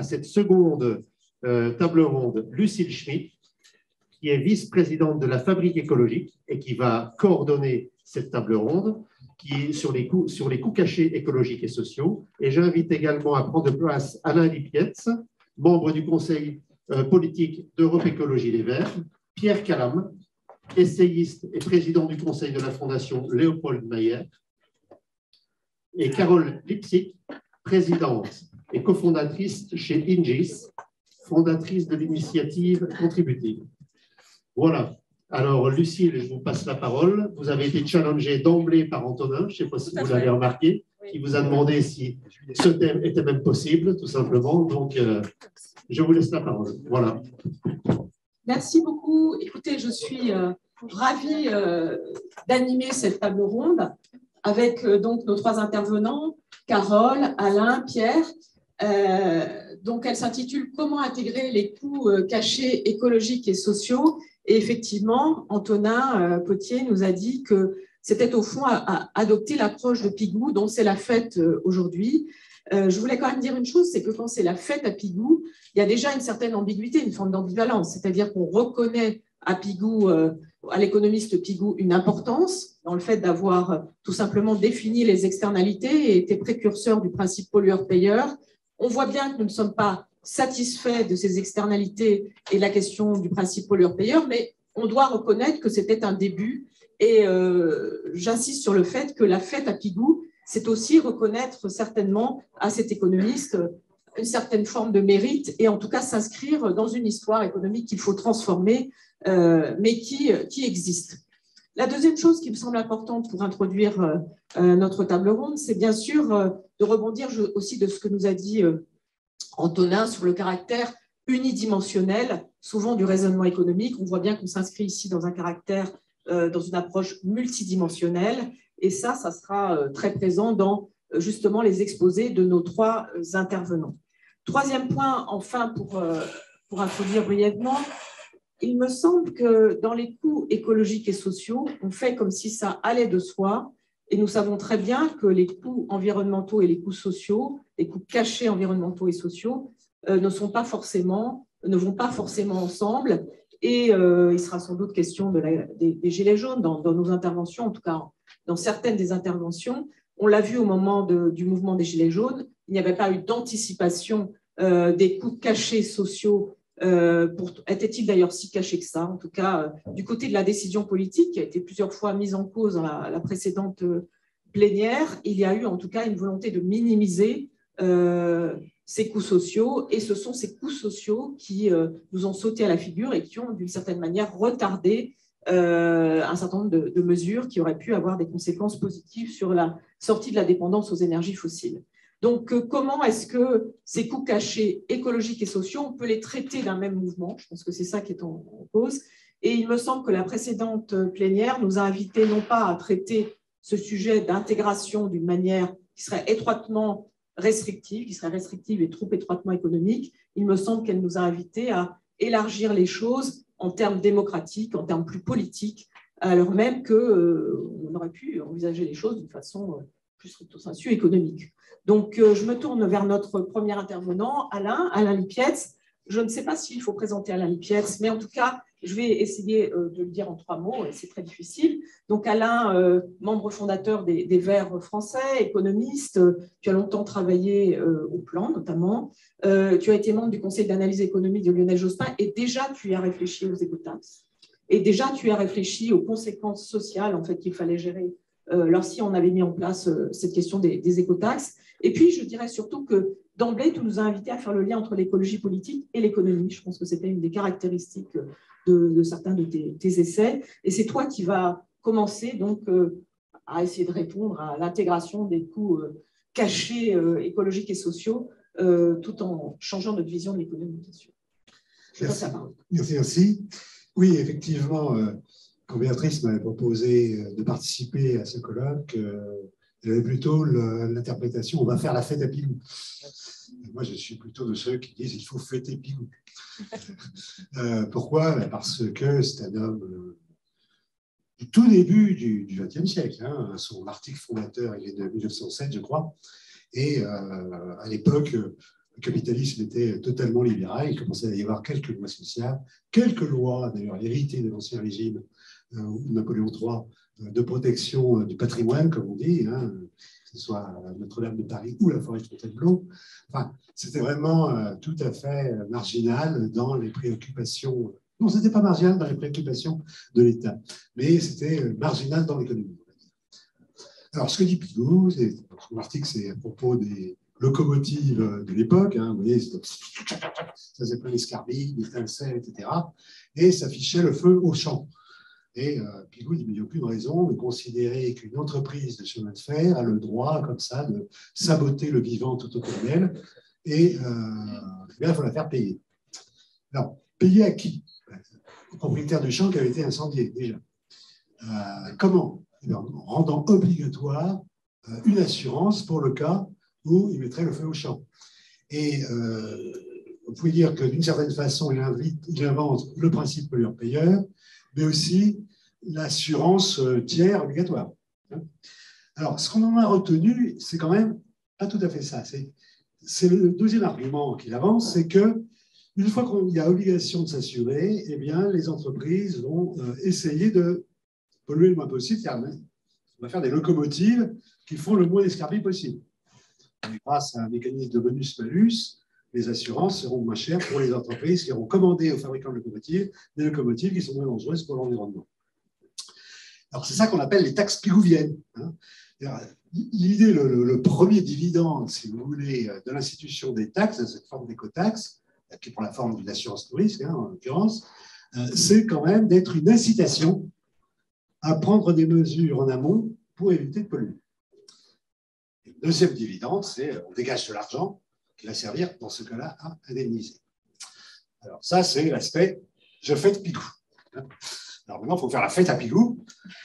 à cette seconde table ronde Lucille Schmitt, qui est vice-présidente de la Fabrique écologique et qui va coordonner cette table ronde qui est sur les coûts cachés écologiques et sociaux. Et j'invite également à prendre place Alain Lipietz, membre du Conseil politique d'Europe Écologie Les Verts, Pierre Calam, essayiste et président du conseil de la Fondation Léopold Mayer, et Carole Lipsic, présidente et cofondatrice chez Ingis, fondatrice de l'initiative contributive. Voilà. Alors, Lucille, je vous passe la parole. Vous avez été challengée d'emblée par Antonin, je ne sais pas si vous l'avez remarqué, qui vous a demandé si ce thème était même possible, tout simplement. Donc, je vous laisse la parole. Voilà. Merci beaucoup. Écoutez, je suis ravie d'animer cette table ronde avec donc nos trois intervenants, Carole, Alain, Pierre. Donc, elle s'intitule « Comment intégrer les coûts cachés écologiques et sociaux ?» Et effectivement, Antonin Potier nous a dit que c'était au fond à adopter l'approche de Pigou, dont c'est la fête aujourd'hui. Je voulais quand même dire une chose, c'est que quand c'est la fête à Pigou, il y a déjà une certaine ambiguïté, une forme d'ambivalence, c'est-à-dire qu'on reconnaît à Pigou, à l'économiste Pigou, une importance dans le fait d'avoir tout simplement défini les externalités et été précurseur du principe pollueur-payeur. On voit bien que nous ne sommes pas satisfaits de ces externalités et la question du principe pollueur-payeur, mais on doit reconnaître que c'était un début et j'insiste sur le fait que la fête à Pigou, c'est aussi reconnaître certainement à cet économiste une certaine forme de mérite et en tout cas s'inscrire dans une histoire économique qu'il faut transformer, mais qui existe. La deuxième chose qui me semble importante pour introduire notre table ronde, c'est bien sûr de rebondir aussi de ce que nous a dit Antonin sur le caractère unidimensionnel, souvent du raisonnement économique. On voit bien qu'on s'inscrit ici dans un caractère, dans une approche multidimensionnelle. Et ça sera très présent dans justement les exposés de nos trois intervenants. Troisième point, enfin, pour introduire brièvement, il me semble que dans les coûts écologiques et sociaux, on fait comme si ça allait de soi. Et nous savons très bien que les coûts environnementaux et les coûts sociaux, les coûts cachés environnementaux et sociaux, ne vont pas forcément ensemble. Et il sera sans doute question des gilets jaunes dans nos interventions, en tout cas dans certaines des interventions. On l'a vu au moment du mouvement des gilets jaunes, il n'y avait pas eu d'anticipation des coûts cachés sociaux. Était-il d'ailleurs si caché que ça? En tout cas, du côté de la décision politique, qui a été plusieurs fois mise en cause dans la précédente plénière, il y a eu en tout cas une volonté de minimiser ces coûts sociaux, et ce sont ces coûts sociaux qui nous ont sauté à la figure et qui ont d'une certaine manière retardé un certain nombre de mesures qui auraient pu avoir des conséquences positives sur la sortie de la dépendance aux énergies fossiles. Donc, comment est-ce que ces coûts cachés écologiques et sociaux, on peut les traiter d'un même mouvement? Je pense que c'est ça qui est en cause. Et il me semble que la précédente plénière nous a invités non pas à traiter ce sujet d'intégration d'une manière qui serait étroitement restrictive, qui serait restrictive et trop étroitement économique. Il me semble qu'elle nous a invités à élargir les choses en termes démocratiques, en termes plus politiques, alors même qu'on aurait pu envisager les choses d'une façon plus stricto sensu économique. Donc, je me tourne vers notre premier intervenant, Alain Lipietz. Je ne sais pas s'il faut présenter Alain Lipietz, mais en tout cas, je vais essayer de le dire en 3 mots, et c'est très difficile. Donc, Alain, membre fondateur des Verts français, économiste, tu as longtemps travaillé au Plan, notamment. Tu as été membre du Conseil d'analyse économique de Lionel Jospin, et déjà, tu y as réfléchi aux écotaxes. Et déjà, tu as réfléchi aux conséquences sociales en fait, qu'il fallait gérer lorsqu'on on avait mis en place cette question des écotaxes. Et puis, je dirais surtout que d'emblée, tu nous as invités à faire le lien entre l'écologie politique et l'économie. Je pense que c'était une des caractéristiques de certains de tes essais. Et c'est toi qui vas commencer donc, à essayer de répondre à l'intégration des coûts cachés écologiques et sociaux tout en changeant notre vision de l'économie, bien sûr. Merci. Oui, effectivement, quand Béatrice m'avait proposé de participer à ce colloque, elle avait plutôt l'interprétation « on va faire la fête à Pigou ». Moi, je suis plutôt de ceux qui disent « il faut fêter Pigou ». Pourquoi? Parce que c'est un homme du tout début du XXe siècle. Hein. Son article fondateur, il est de 1907, je crois. Et à l'époque, le capitalisme était totalement libéral, il commençait à y avoir quelques lois sociales, quelques lois d'ailleurs héritées de l'ancien régime, Napoléon III, de protection du patrimoine, comme on dit, hein, que ce soit Notre-Dame de Paris ou la forêt de Fontainebleau. Enfin, c'était vraiment tout à fait marginal dans les préoccupations. Non, ce n'était pas marginal dans les préoccupations de l'État, mais c'était marginal dans l'économie. Alors, ce que dit Pigou, son article, c'est à propos des locomotives de l'époque. Hein, vous voyez, ça faisait plein d'escarbilles, d'étincelles, etc. Et ça fichait le feu au champ. Et Pigou dit, mais il n'y a aucune raison de considérer qu'une entreprise de chemin de fer a le droit, comme ça, de saboter le vivant tout autour d'elle. Et il faut la faire payer. Alors, payer à qui? Au propriétaire du champ qui avait été incendié, déjà. Comment? En rendant obligatoire une assurance pour le cas où il mettrait le feu au champ. Et vous pouvez dire que d'une certaine façon, il invente le principe pollueur-payeur, mais aussi l'assurance tiers obligatoire. Alors, ce qu'on en a retenu, c'est quand même pas tout à fait ça. C'est le deuxième argument qu'il avance, c'est que une fois qu'il y a obligation de s'assurer, eh bien, les entreprises vont essayer de polluer le moins possible. On va faire des locomotives qui font le moins d'escarbilles possible. Et grâce à un mécanisme de bonus-malus, les assurances seront moins chères pour les entreprises qui auront commandé aux fabricants de locomotives des locomotives qui sont moins dangereuses pour l'environnement. Alors, c'est ça qu'on appelle les taxes pigouviennes. L'idée, le premier dividende, si vous voulez, de l'institution des taxes, cette forme d'écotaxe, qui prend la forme d'une assurance tout risque, en l'occurrence, c'est quand même d'être une incitation à prendre des mesures en amont pour éviter de polluer. Le deuxième dividende, c'est on dégage de l'argent qui va servir, dans ce cas-là, à indemniser. Alors ça, c'est l'aspect « je fête Pigou ». Alors maintenant, il faut faire la fête à Pigou.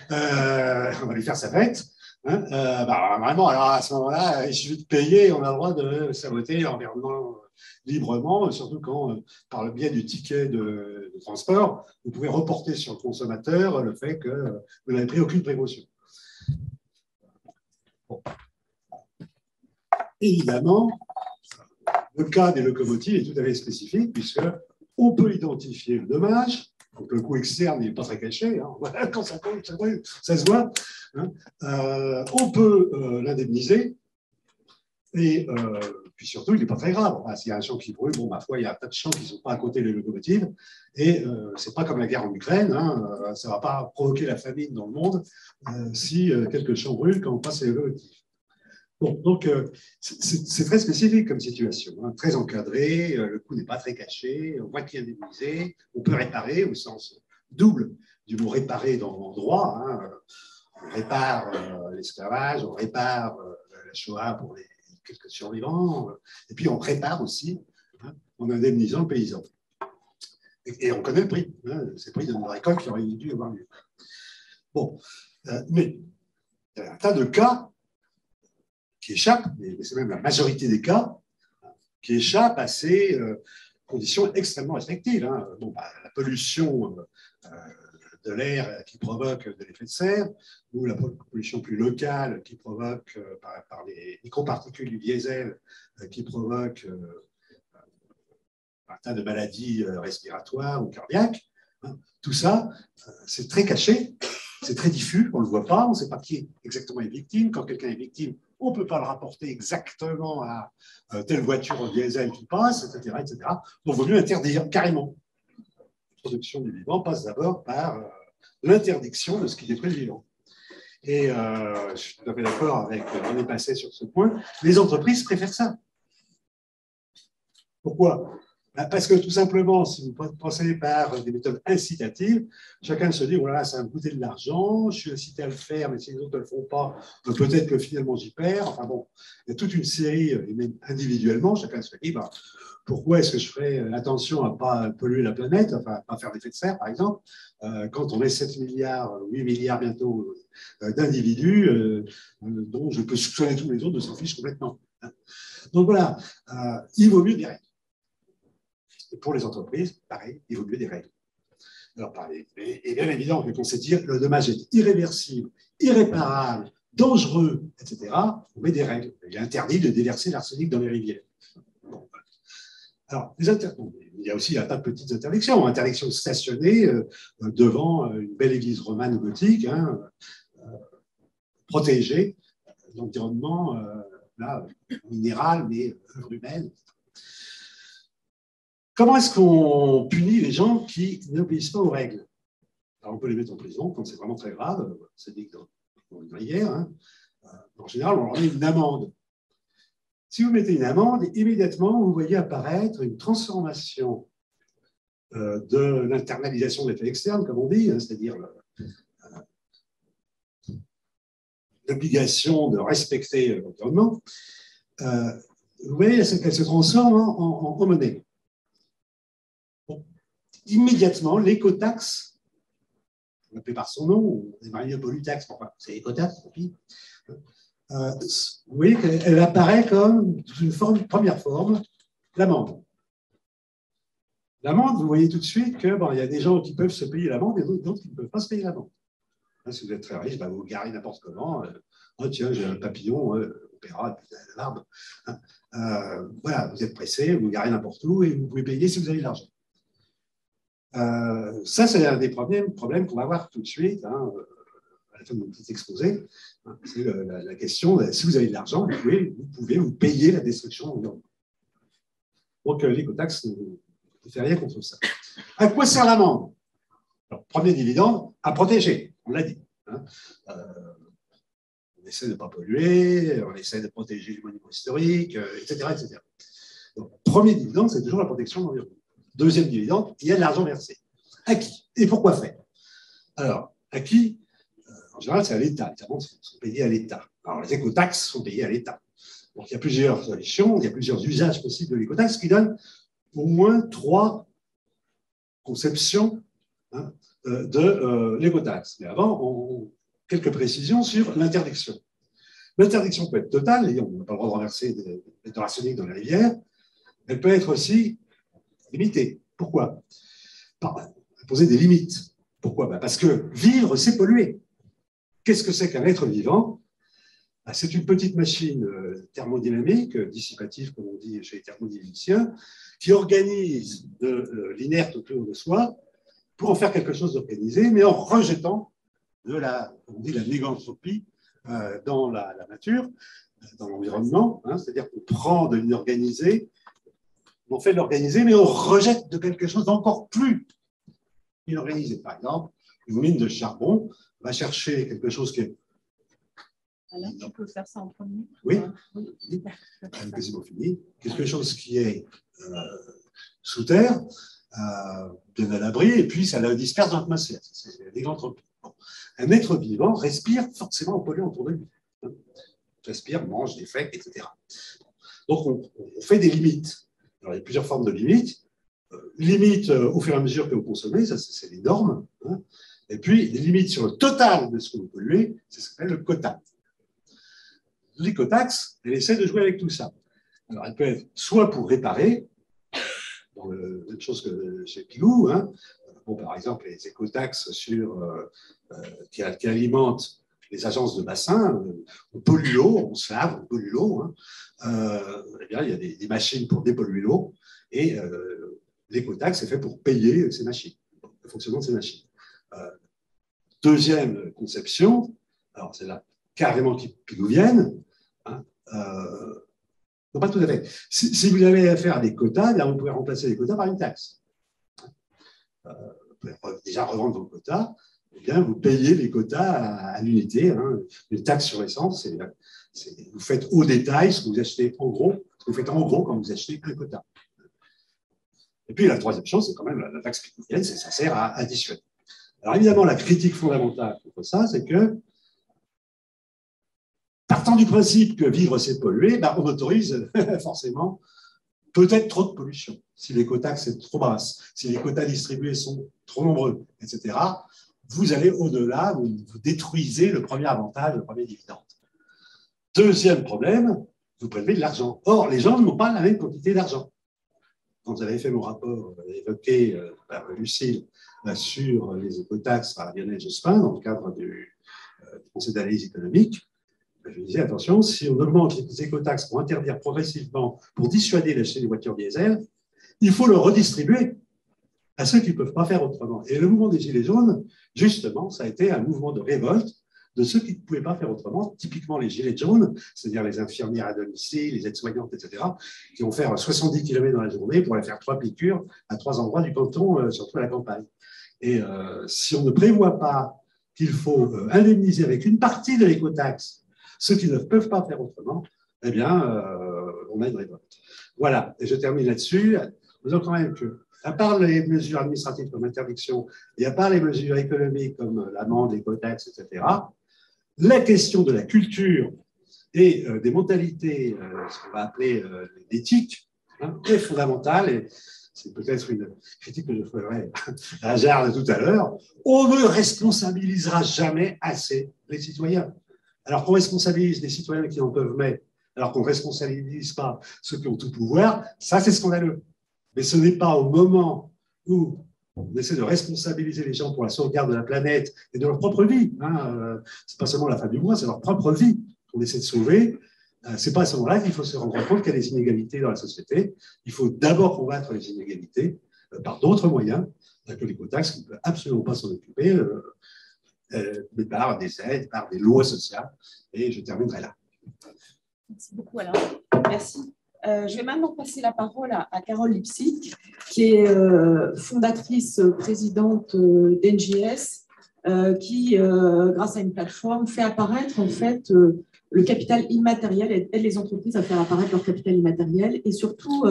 On va lui faire sa fête. Vraiment, alors à ce moment-là, il suffit de payer, on a le droit de saboter l'environnement librement, surtout quand, par le biais du ticket de transport, vous pouvez reporter sur le consommateur le fait que vous n'avez pris aucune précaution. Bon. Évidemment, le cas des locomotives est tout à fait spécifique, puisqu'on peut identifier le dommage. Donc le coût externe n'est pas très caché. Hein. Voilà, quand ça tombe, ça se voit. Hein. On peut l'indemniser. Et puis surtout, il n'est pas très grave. Enfin, s'il y a un champ qui brûle, bon, ma foi, il y a un tas de champs qui ne sont pas à côté des locomotives. Et ce n'est pas comme la guerre en Ukraine. Hein. Ça ne va pas provoquer la famine dans le monde si quelques champs brûlent quand on passe les locomotives. Bon, donc, c'est très spécifique comme situation, hein, très encadré, le coût n'est pas très caché, on voit qui est indemnisé, on peut réparer au sens double du mot réparer dans le droit. Hein, on répare l'esclavage, on répare la Shoah pour les quelques survivants, et puis on répare aussi hein, en indemnisant le paysan. Et on connaît le prix, hein, c'est le prix d'une récolte qui aurait dû avoir lieu. Bon, mais il y a un tas de cas qui échappent, mais c'est même la majorité des cas, qui échappent à ces conditions extrêmement restrictives. Hein. Bon, la pollution de l'air qui provoque de l'effet de serre, ou la pollution plus locale qui provoque par les microparticules du diesel qui provoque un tas de maladies respiratoires ou cardiaques. Hein. Tout ça, c'est très caché, c'est très diffus, on ne le voit pas, on ne sait pas qui exactement est victime. Quand quelqu'un est victime, on ne peut pas le rapporter exactement à telle voiture au diesel qui passe, etc. etc. Donc, il vaut mieux interdire carrément. La production du vivant passe d'abord par l'interdiction de ce qui détruit le vivant. Et je suis tout à fait d'accord avec René Passet sur ce point. Les entreprises préfèrent ça. Pourquoi ? Parce que tout simplement, si vous pensez par des méthodes incitatives, chacun se dit, voilà, ça va me coûter de l'argent, je suis incité à le faire, mais si les autres ne le font pas, peut-être que finalement j'y perds. Enfin bon, il y a toute une série, et même individuellement, chacun se dit, pourquoi est-ce que je ferais attention à ne pas polluer la planète, enfin à ne pas faire d'effet de serre, par exemple, quand on est 7 milliards, 8 milliards bientôt d'individus, dont je peux soupçonner tous les autres de s'en ficher complètement. Donc voilà, il vaut mieux des règles. Et pour les entreprises, pareil, il vaut mieux des règles. Alors, pareil, et bien évidemment, quand on sait dire le dommage est irréversible, irréparable, dangereux, etc., on met des règles. Il est interdit de déverser l'arsenic dans les rivières. Bon, Alors, bon, il y a aussi un tas de petites interdictions. Interdiction de stationner devant une belle église romane gothique, hein, protéger l'environnement minéral, mais œuvre humaine. Comment est-ce qu'on punit les gens qui n'obéissent pas aux règles? Alors, on peut les mettre en prison quand c'est vraiment très grave, c'est dit dans hier. Hein. En général, on leur met une amende. Si vous mettez une amende, immédiatement, vous voyez apparaître une transformation de l'internalisation des faits externes, comme on dit, hein, c'est-à-dire l'obligation de respecter l'environnement. Vous voyez, elle se transforme en monnaie. Bon. Immédiatement, l'écotaxe, on l'appelle par son nom, on est marié au pollutaxe, pourquoi? C'est l'écotaxe, tant pis. Vous voyez qu'elle apparaît comme une première forme, l'amende. L'amende, vous voyez tout de suite qu'il y a des gens qui peuvent se payer l'amende et d'autres qui ne peuvent pas se payer l'amende. Si vous êtes très riche, vous vous garez n'importe comment. Oh tiens, j'ai un papillon, opéra, et puis la barbe. Voilà, vous êtes pressé, vous vous garez n'importe où et vous pouvez payer si vous avez de l'argent. Ça, c'est un des problèmes qu'on va voir tout de suite. Hein, à la fin de mon petit exposé, c'est la question, si vous avez de l'argent, vous pouvez vous payer la destruction de l'environnement. Donc, l'écotaxe ne fait rien contre ça. À quoi sert l'amende? Premier dividende, à protéger, on l'a dit. Hein. On essaie de ne pas polluer, on essaie de protéger les monuments historiques, etc., etc. Donc, premier dividende, c'est toujours la protection de l'environnement. Deuxième dividende, il y a de l'argent versé. À qui? Et pourquoi faire? Alors, à qui? En général, c'est à l'État. Les amendes sont payées à l'État. Alors, les écotaxes sont payées à l'État. Donc, il y a plusieurs solutions, il y a plusieurs usages possibles de l'écotaxe qui donnent au moins 3 conceptions de l'écotaxe. Mais avant, quelques précisions sur l'interdiction. L'interdiction peut être totale, et on n'a pas le droit de renverser de l'arsenic dans la rivière. Elle peut être aussi limitée. Pourquoi? Poser des limites. Pourquoi? Parce que vivre, c'est polluer. Qu'est-ce que c'est qu'un être vivant? C'est une petite machine thermodynamique, dissipative, comme on dit chez les thermodynamiciens, qui organise l'inerte autour de soi pour en faire quelque chose d'organisé, mais en rejetant on dit la négantropie dans la nature, dans l'environnement. Hein, c'est-à-dire qu'on prend de l'inorganisé, on fait de l'organisé, mais on rejette de quelque chose d'encore plus inorganisé. Par exemple, une mine de charbon va chercher quelque chose qui est... Alors, tu peux faire ça en premier? Oui, quasiment fini. Quelque chose qui est sous terre, bien à l'abri, et puis ça la disperse dans l'atmosphère. C'est l'égantropie. Bon. Un être vivant respire forcément en polluant autour de lui. Respire, mange, défèque, etc. Donc, on fait des limites. Alors, il y a plusieurs formes de limites. Limites au fur et à mesure que vous consommez, ça c'est les normes. Hein. Et puis, des limites sur le total de ce que vous polluez, c'est ce qu'on appelle le quota. L'écotaxe, elle essaie de jouer avec tout ça. Alors, elle peut être soit pour réparer, dans même chose que chez Pigou, hein. Bon, par exemple, les écotaxes qui alimentent les agences de bassin, on pollue l'eau, on se lave, on pollue l'eau. Hein. Eh bien, il y a des machines pour dépolluer l'eau, et l'écotaxe est fait pour payer ces machines, le fonctionnement de ces machines. Deuxième conception, alors c'est là carrément pigouvienne, hein, non, pas tout à fait. Si vous avez affaire à des quotas, là, vous pouvez remplacer les quotas par une taxe. Vous pouvez déjà revendre vos quotas, eh bien, vous payez les quotas à l'unité. Hein. Une taxe sur l'essence, vous faites au détail ce que vous achetez en gros, ce que vous faites en gros quand vous achetez un quota. Et puis la troisième chose, c'est quand même la taxe pigouvienne, ça sert à dissuader. Alors évidemment, la critique fondamentale contre ça, c'est que partant du principe que vivre, c'est polluer, on autorise forcément peut-être trop de pollution. Si les quotas sont trop basses, si les quotas distribués sont trop nombreux, etc., vous allez au-delà, vous détruisez le premier avantage, le premier dividende. Deuxième problème, vous prélevez de l'argent. Or, les gens n'ont pas la même quantité d'argent. Quand vous avez fait mon rapport évoqué par Lucille sur les écotaxes par Lionel Jospin, dans le cadre du Conseil d'analyse économique, je disais, attention, si on augmente les écotaxes pour interdire progressivement, pour dissuader l'achat des voitures diesel, il faut le redistribuer à ceux qui ne peuvent pas faire autrement. Et le mouvement des Gilets jaunes, justement, ça a été un mouvement de révolte de ceux qui ne pouvaient pas faire autrement, typiquement les Gilets jaunes, c'est-à-dire les infirmières à domicile, les aides-soignantes, etc., qui vont faire 70 km dans la journée pour aller faire 3 piqûres à 3 endroits du canton, surtout à la campagne. Et si on ne prévoit pas qu'il faut indemniser avec une partie de l'écotaxe ceux qui ne peuvent pas faire autrement, eh bien, on a une révolte. Voilà, et je termine là-dessus, en disant quand même que, à part les mesures administratives comme interdiction, et à part les mesures économiques comme l'amende, l'écotaxe, etc., la question de la culture et des mentalités, ce qu'on va appeler l'éthique, est fondamentale. Et c'est peut-être une critique que je ferai à Jarre tout à l'heure. On ne responsabilisera jamais assez les citoyens. Alors qu'on responsabilise les citoyens qui en peuvent mais, alors qu'on ne responsabilise pas ceux qui ont tout pouvoir, ça c'est scandaleux. Mais ce n'est pas au moment où on essaie de responsabiliser les gens pour la sauvegarde de la planète et de leur propre vie. C'est pas seulement la fin du mois, c'est leur propre vie qu'on essaie de sauver. C'est pas à ce moment-là qu'il faut se rendre compte qu'il y a des inégalités dans la société. Il faut d'abord combattre les inégalités par d'autres moyens que l'écotaxe, qui ne peut absolument pas s'en occuper, mais par des aides, par des lois sociales. Et je terminerai là. Merci beaucoup, Alain. Merci. Je vais maintenant passer la parole à Carole Lipsic, qui est fondatrice, présidente d'NJS, qui, grâce à une plateforme, fait apparaître en fait le capital immatériel, aide les entreprises à faire apparaître leur capital immatériel. Et surtout,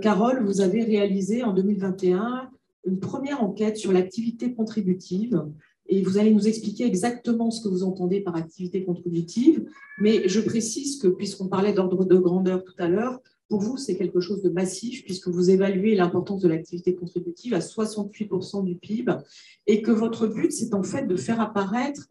Carole, vous avez réalisé en 2021 une première enquête sur l'activité contributive. Et vous allez nous expliquer exactement ce que vous entendez par activité contributive. Mais je précise que, puisqu'on parlait d'ordre de grandeur tout à l'heure, pour vous, c'est quelque chose de massif, puisque vous évaluez l'importance de l'activité contributive à 68% du PIB, et que votre but, c'est en fait de faire apparaître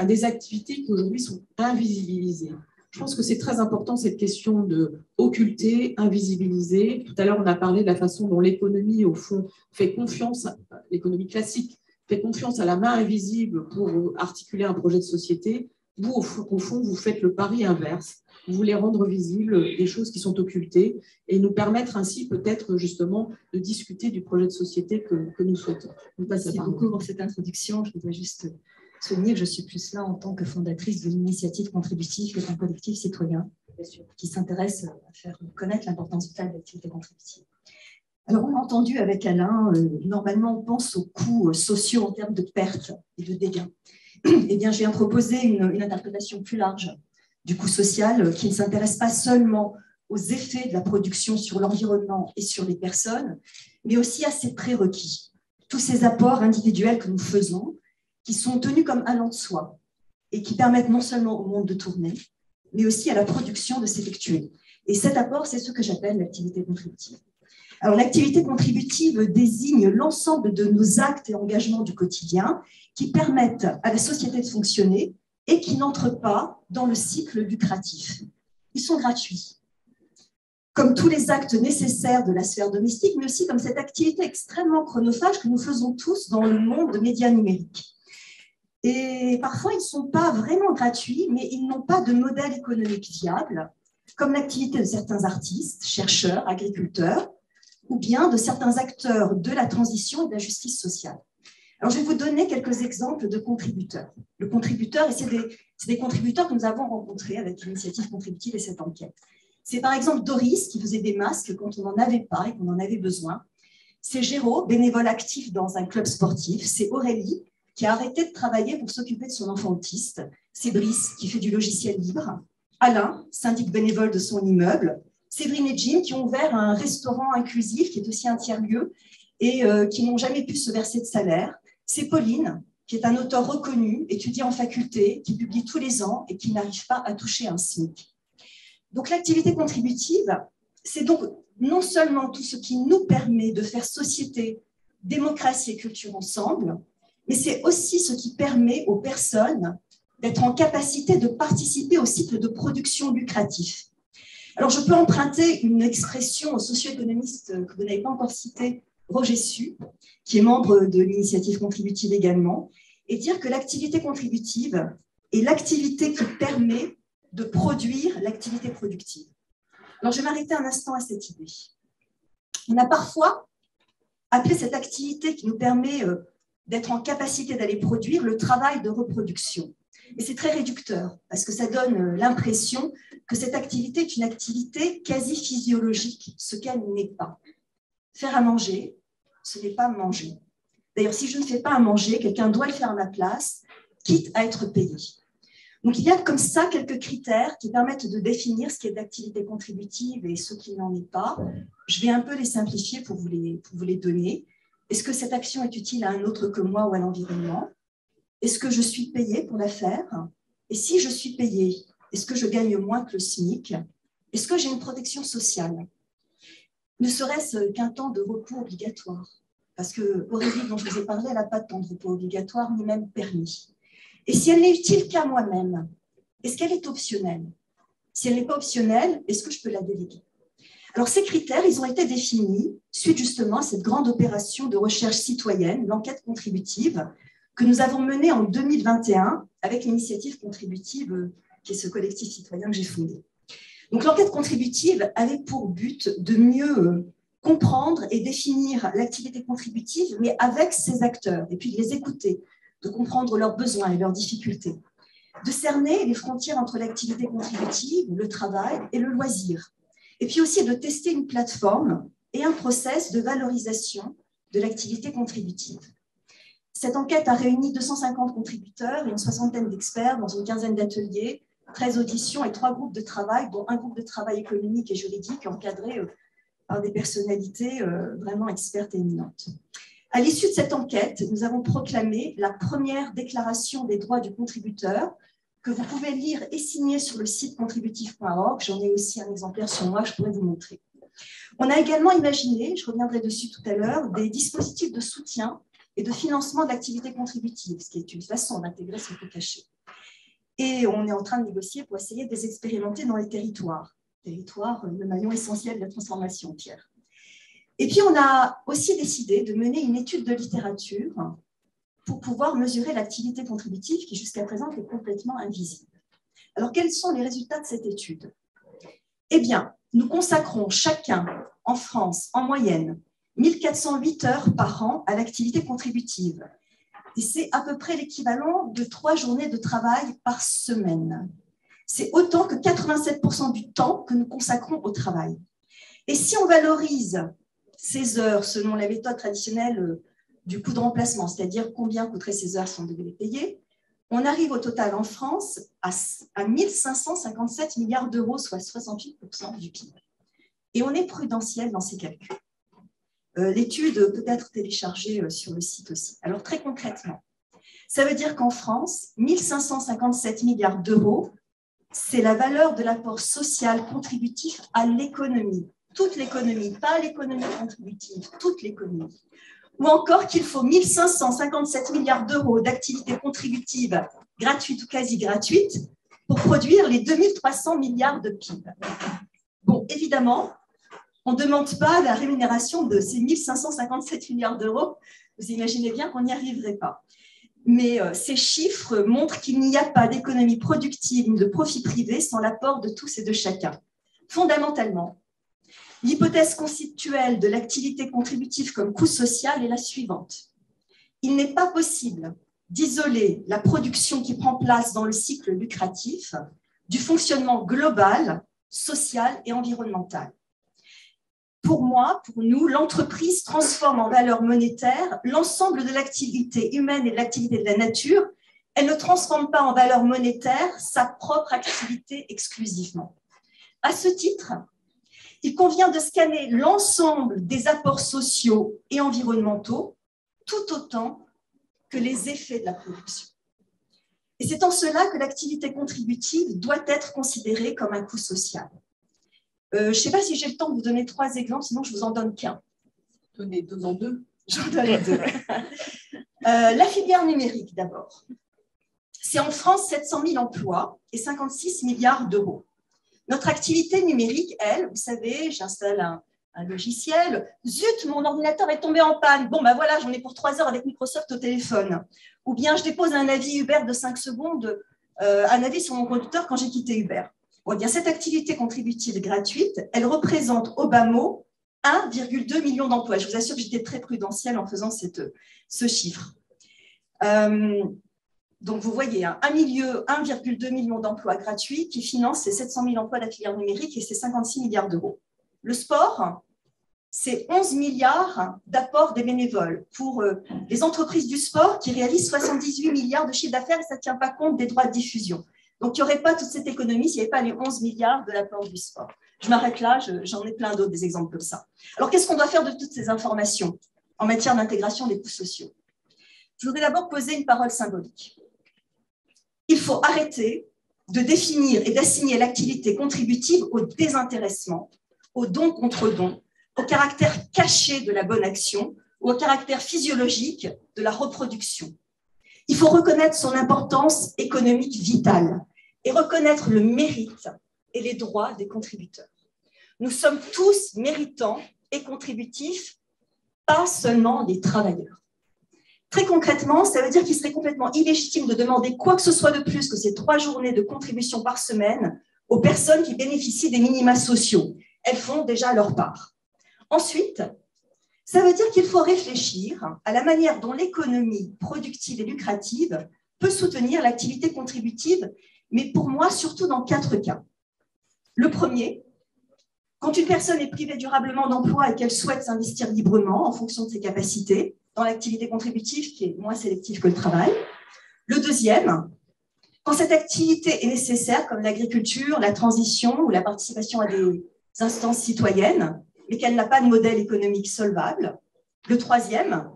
des activités qui aujourd'hui sont invisibilisées. Je pense que c'est très important, cette question de occulter, invisibiliser. Tout à l'heure, on a parlé de la façon dont l'économie, au fond, fait confiance, l'économie classique, fait confiance à la main invisible pour articuler un projet de société. Vous, au fond, vous faites le pari inverse. Vous voulez rendre visibles des choses qui sont occultées et nous permettre ainsi peut-être justement de discuter du projet de société que nous souhaitons. Merci beaucoup pour cette introduction. Je voudrais juste souligner que je suis plus là en tant que fondatrice de l'initiative contributive, qui est un collectif citoyen qui s'intéresse à faire connaître l'importance vitale de l'activité contributive. Alors, on a entendu avec Alain, normalement, on pense aux coûts sociaux en termes de pertes et de dégâts. Eh bien, je viens proposer une interprétation plus large du coût social qui ne s'intéresse pas seulement aux effets de la production sur l'environnement et sur les personnes, mais aussi à ses prérequis, tous ces apports individuels que nous faisons, qui sont tenus comme allant de soi et qui permettent non seulement au monde de tourner, mais aussi à la production de s'effectuer. Et cet apport, c'est ce que j'appelle l'activité contributive. Alors, l'activité contributive désigne l'ensemble de nos actes et engagements du quotidien qui permettent à la société de fonctionner et qui n'entrent pas dans le cycle lucratif. Ils sont gratuits, comme tous les actes nécessaires de la sphère domestique, mais aussi comme cette activité extrêmement chronophage que nous faisons tous dans le monde des médias numériques. Et parfois, ils ne sont pas vraiment gratuits, mais ils n'ont pas de modèle économique viable, comme l'activité de certains artistes, chercheurs, agriculteurs, ou bien de certains acteurs de la transition et de la justice sociale. Alors, je vais vous donner quelques exemples de contributeurs. Le contributeur, et c'est des contributeurs que nous avons rencontrés avec l'initiative contributive et cette enquête. C'est par exemple Doris qui faisait des masques quand on n'en avait pas et qu'on en avait besoin. C'est Géraud, bénévole actif dans un club sportif. C'est Aurélie qui a arrêté de travailler pour s'occuper de son enfant autiste. C'est Brice qui fait du logiciel libre. Alain, syndic bénévole de son immeuble. Séverine et Jim qui ont ouvert un restaurant inclusif qui est aussi un tiers-lieu et qui n'ont jamais pu se verser de salaire. C'est Pauline qui est un auteur reconnu, étudiant en faculté, qui publie tous les ans et qui n'arrive pas à toucher un SMIC. Donc l'activité contributive, c'est donc non seulement tout ce qui nous permet de faire société, démocratie et culture ensemble, mais c'est aussi ce qui permet aux personnes d'être en capacité de participer au cycle de production lucratif. Alors, je peux emprunter une expression au socio-économiste que vous n'avez pas encore cité, Roger Su, qui est membre de l'initiative contributive également, et dire que l'activité contributive est l'activité qui permet de produire l'activité productive. Alors, je vais m'arrêter un instant à cette idée. On a parfois appelé cette activité qui nous permet d'être en capacité d'aller produire le travail de reproduction. Et c'est très réducteur, parce que ça donne l'impression que cette activité est une activité quasi physiologique, ce qu'elle n'est pas. Faire à manger, ce n'est pas manger. D'ailleurs, si je ne fais pas à manger, quelqu'un doit le faire à ma place, quitte à être payé. Donc, il y a comme ça quelques critères qui permettent de définir ce qui est d'activité contributive et ce qui n'en est pas. Je vais un peu les simplifier pour vous les donner. Est-ce que cette action est utile à un autre que moi ou à l'environnement? Est-ce que je suis payée pour la faire? Et si je suis payée, est-ce que je gagne moins que le SMIC? Est-ce que j'ai une protection sociale? Ne serait-ce qu'un temps de repos obligatoire? Parce que Aurélie, dont je vous ai parlé, elle n'a pas de temps de repos obligatoire, ni même permis. Et si elle n'est utile qu'à moi-même, est-ce qu'elle est optionnelle? Si elle n'est pas optionnelle, est-ce que je peux la déléguer? Alors, ces critères, ils ont été définis suite justement à cette grande opération de recherche citoyenne, l'enquête contributive, que nous avons menée en 2021 avec l'initiative contributive, qui est ce collectif citoyen que j'ai fondé. Donc, l'enquête contributive avait pour but de mieux comprendre et définir l'activité contributive, mais avec ses acteurs, et puis de les écouter, de comprendre leurs besoins et leurs difficultés, de cerner les frontières entre l'activité contributive, le travail et le loisir, et puis aussi de tester une plateforme et un process de valorisation de l'activité contributive. Cette enquête a réuni 250 contributeurs et une soixantaine d'experts dans une quinzaine d'ateliers, 13 auditions et 3 groupes de travail, dont un groupe de travail économique et juridique encadré par des personnalités vraiment expertes et éminentes. À l'issue de cette enquête, nous avons proclamé la première déclaration des droits du contributeur que vous pouvez lire et signer sur le site contributif.org. J'en ai aussi un exemplaire sur moi que je pourrais vous montrer. On a également imaginé, je reviendrai dessus tout à l'heure, des dispositifs de soutien et de financement de l'activité contributive, ce qui est une façon d'intégrer ce coût caché. Et on est en train de négocier pour essayer de les expérimenter dans les territoires. Territoire, le maillon essentiel de la transformation, Pierre. Et puis, on a aussi décidé de mener une étude de littérature pour pouvoir mesurer l'activité contributive qui, jusqu'à présent, est complètement invisible. Alors, quels sont les résultats de cette étude? Eh bien, nous consacrons chacun, en France, en moyenne, 1408 heures par an à l'activité contributive. Et c'est à peu près l'équivalent de 3 journées de travail par semaine. C'est autant que 87% du temps que nous consacrons au travail. Et si on valorise ces heures selon la méthode traditionnelle du coût de remplacement, c'est-à-dire combien coûteraient ces heures si on devait les payer, on arrive au total en France à 1557 milliards d'euros, soit 68% du PIB. Et on est prudentiel dans ces calculs. L'étude peut être téléchargée sur le site aussi. Alors très concrètement, ça veut dire qu'en France, 1557 milliards d'euros, c'est la valeur de l'apport social contributif à l'économie. Toute l'économie, pas l'économie contributive, toute l'économie. Ou encore qu'il faut 1557 milliards d'euros d'activités contributives gratuites ou quasi gratuites pour produire les 2300 milliards de PIB. Bon, évidemment, on ne demande pas la rémunération de ces 1557 milliards d'euros. Vous imaginez bien qu'on n'y arriverait pas. Mais ces chiffres montrent qu'il n'y a pas d'économie productive ni de profit privé sans l'apport de tous et de chacun. Fondamentalement, l'hypothèse conceptuelle de l'activité contributive comme coût social est la suivante. Il n'est pas possible d'isoler la production qui prend place dans le cycle lucratif du fonctionnement global, social et environnemental. Pour moi, pour nous, l'entreprise transforme en valeur monétaire l'ensemble de l'activité humaine et de l'activité de la nature. Elle ne transforme pas en valeur monétaire sa propre activité exclusivement. À ce titre, il convient de scanner l'ensemble des apports sociaux et environnementaux, tout autant que les effets de la production. Et c'est en cela que l'activité contributive doit être considérée comme un coût social. Je ne sais pas si j'ai le temps de vous donner 3 exemples, sinon je vous en donne qu'un. Donnez 2 en 2. J'en donne 2. La filière numérique, d'abord. C'est en France 700 000 emplois et 56 milliards d'euros. Notre activité numérique, elle, vous savez, j'installe un logiciel. Zut, mon ordinateur est tombé en panne. Bon, ben voilà, j'en ai pour 3 heures avec Microsoft au téléphone. Ou bien je dépose un avis Uber de 5 secondes, un avis sur mon conducteur quand j'ai quitté Uber. Bon, eh bien, cette activité contributive gratuite, elle représente au bas mot 1,2 million d'emplois. Je vous assure que j'étais très prudentielle en faisant ce chiffre. Donc, vous voyez, 1,2 million d'emplois gratuits qui financent ces 700 000 emplois de la filière numérique et ces 56 milliards d'euros. Le sport, c'est 11 milliards d'apports des bénévoles pour les entreprises du sport qui réalisent 78 milliards de chiffre d'affaires et ça ne tient pas compte des droits de diffusion. Donc, il n'y aurait pas toute cette économie s'il n'y avait pas les 11 milliards de l'apport du sport. Je m'arrête là, j'en ai plein d'autres, des exemples comme ça. Alors, qu'est-ce qu'on doit faire de toutes ces informations en matière d'intégration des coûts sociaux? Je voudrais d'abord poser une parole symbolique. Il faut arrêter de définir et d'assigner l'activité contributive au désintéressement, au don contre don, au caractère caché de la bonne action ou au caractère physiologique de la reproduction. Il faut reconnaître son importance économique vitale et reconnaître le mérite et les droits des contributeurs. Nous sommes tous méritants et contributifs, pas seulement des travailleurs. Très concrètement, ça veut dire qu'il serait complètement illégitime de demander quoi que ce soit de plus que ces 3 journées de contribution par semaine aux personnes qui bénéficient des minima sociaux. Elles font déjà leur part. Ensuite, ça veut dire qu'il faut réfléchir à la manière dont l'économie productive et lucrative peut soutenir l'activité contributive, mais pour moi, surtout dans 4 cas. Le premier, quand une personne est privée durablement d'emploi et qu'elle souhaite s'investir librement en fonction de ses capacités, dans l'activité contributive qui est moins sélective que le travail. Le deuxième, quand cette activité est nécessaire, comme l'agriculture, la transition ou la participation à des instances citoyennes, mais qu'elle n'a pas de modèle économique solvable. Le troisième,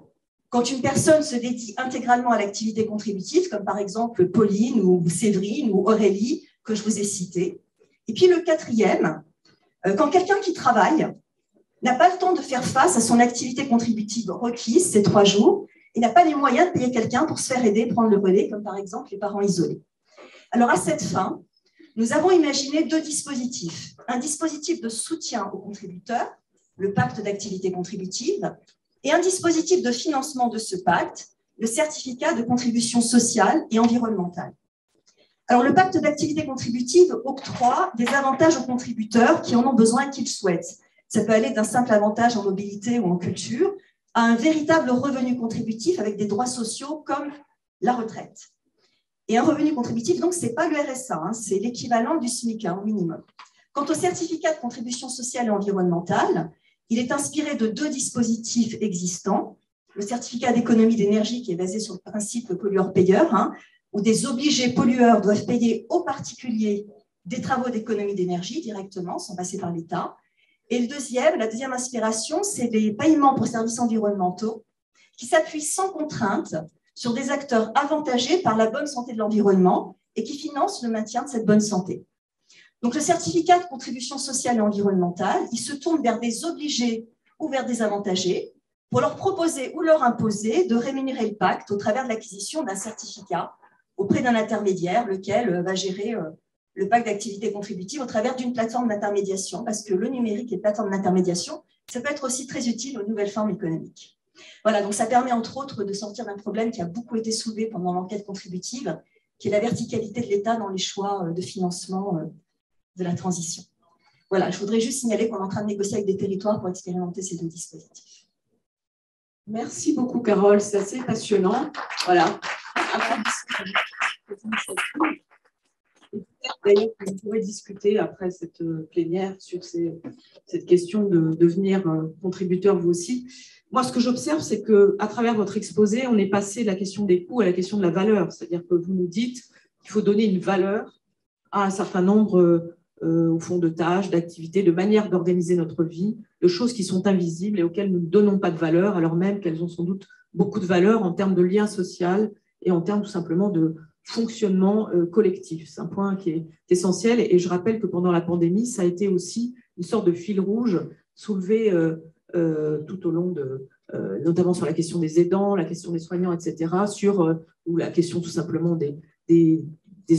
quand une personne se dédie intégralement à l'activité contributive, comme par exemple Pauline ou Séverine ou Aurélie, que je vous ai citées. Et puis le quatrième, quand quelqu'un qui travaille n'a pas le temps de faire face à son activité contributive requise ces 3 jours et n'a pas les moyens de payer quelqu'un pour se faire aider, prendre le relais, comme par exemple les parents isolés. Alors à cette fin, nous avons imaginé 2 dispositifs. Un dispositif de soutien aux contributeurs, le pacte d'activité contributive, et un dispositif de financement de ce pacte, le certificat de contribution sociale et environnementale. Alors le pacte d'activité contributive octroie des avantages aux contributeurs qui en ont besoin et qui le souhaitent. Ça peut aller d'un simple avantage en mobilité ou en culture à un véritable revenu contributif avec des droits sociaux comme la retraite. Et un revenu contributif, donc, ce n'est pas le RSA, hein, c'est l'équivalent du SMIC au minimum. Quant au certificat de contribution sociale et environnementale, il est inspiré de 2 dispositifs existants. Le certificat d'économie d'énergie qui est basé sur le principe pollueur-payeur, hein, où des obligés pollueurs doivent payer aux particuliers des travaux d'économie d'énergie directement, sans passer par l'État. Et la deuxième inspiration, c'est les paiements pour services environnementaux qui s'appuient sans contrainte sur des acteurs avantagés par la bonne santé de l'environnement et qui financent le maintien de cette bonne santé. Donc, le certificat de contribution sociale et environnementale, il se tourne vers des obligés ou vers des avantagés pour leur proposer ou leur imposer de rémunérer le pacte au travers de l'acquisition d'un certificat auprès d'un intermédiaire, lequel va gérer le pacte d'activité contributive au travers d'une plateforme d'intermédiation, parce que le numérique et les plateformes d'intermédiation, ça peut être aussi très utile aux nouvelles formes économiques. Voilà, donc ça permet entre autres de sortir d'un problème qui a beaucoup été soulevé pendant l'enquête contributive, qui est la verticalité de l'État dans les choix de financement de la transition. Voilà, je voudrais juste signaler qu'on est en train de négocier avec des territoires pour expérimenter ces 2 dispositifs. Merci beaucoup, Carole, c'est assez passionnant. Voilà. D'ailleurs, vous pourrez discuter après cette plénière sur cette question de devenir contributeur vous aussi. Moi, ce que j'observe, c'est qu'à travers votre exposé, on est passé de la question des coûts à la question de la valeur. C'est-à-dire que vous nous dites qu'il faut donner une valeur à un certain nombre au fond de tâches, d'activités, de manières d'organiser notre vie, de choses qui sont invisibles et auxquelles nous ne donnons pas de valeur, alors même qu'elles ont sans doute beaucoup de valeur en termes de lien social et en termes tout simplement de fonctionnement collectif. C'est un point qui est essentiel et je rappelle que pendant la pandémie, ça a été aussi une sorte de fil rouge soulevé tout au long notamment sur la question des aidants, la question des soignants, etc., ou la question tout simplement des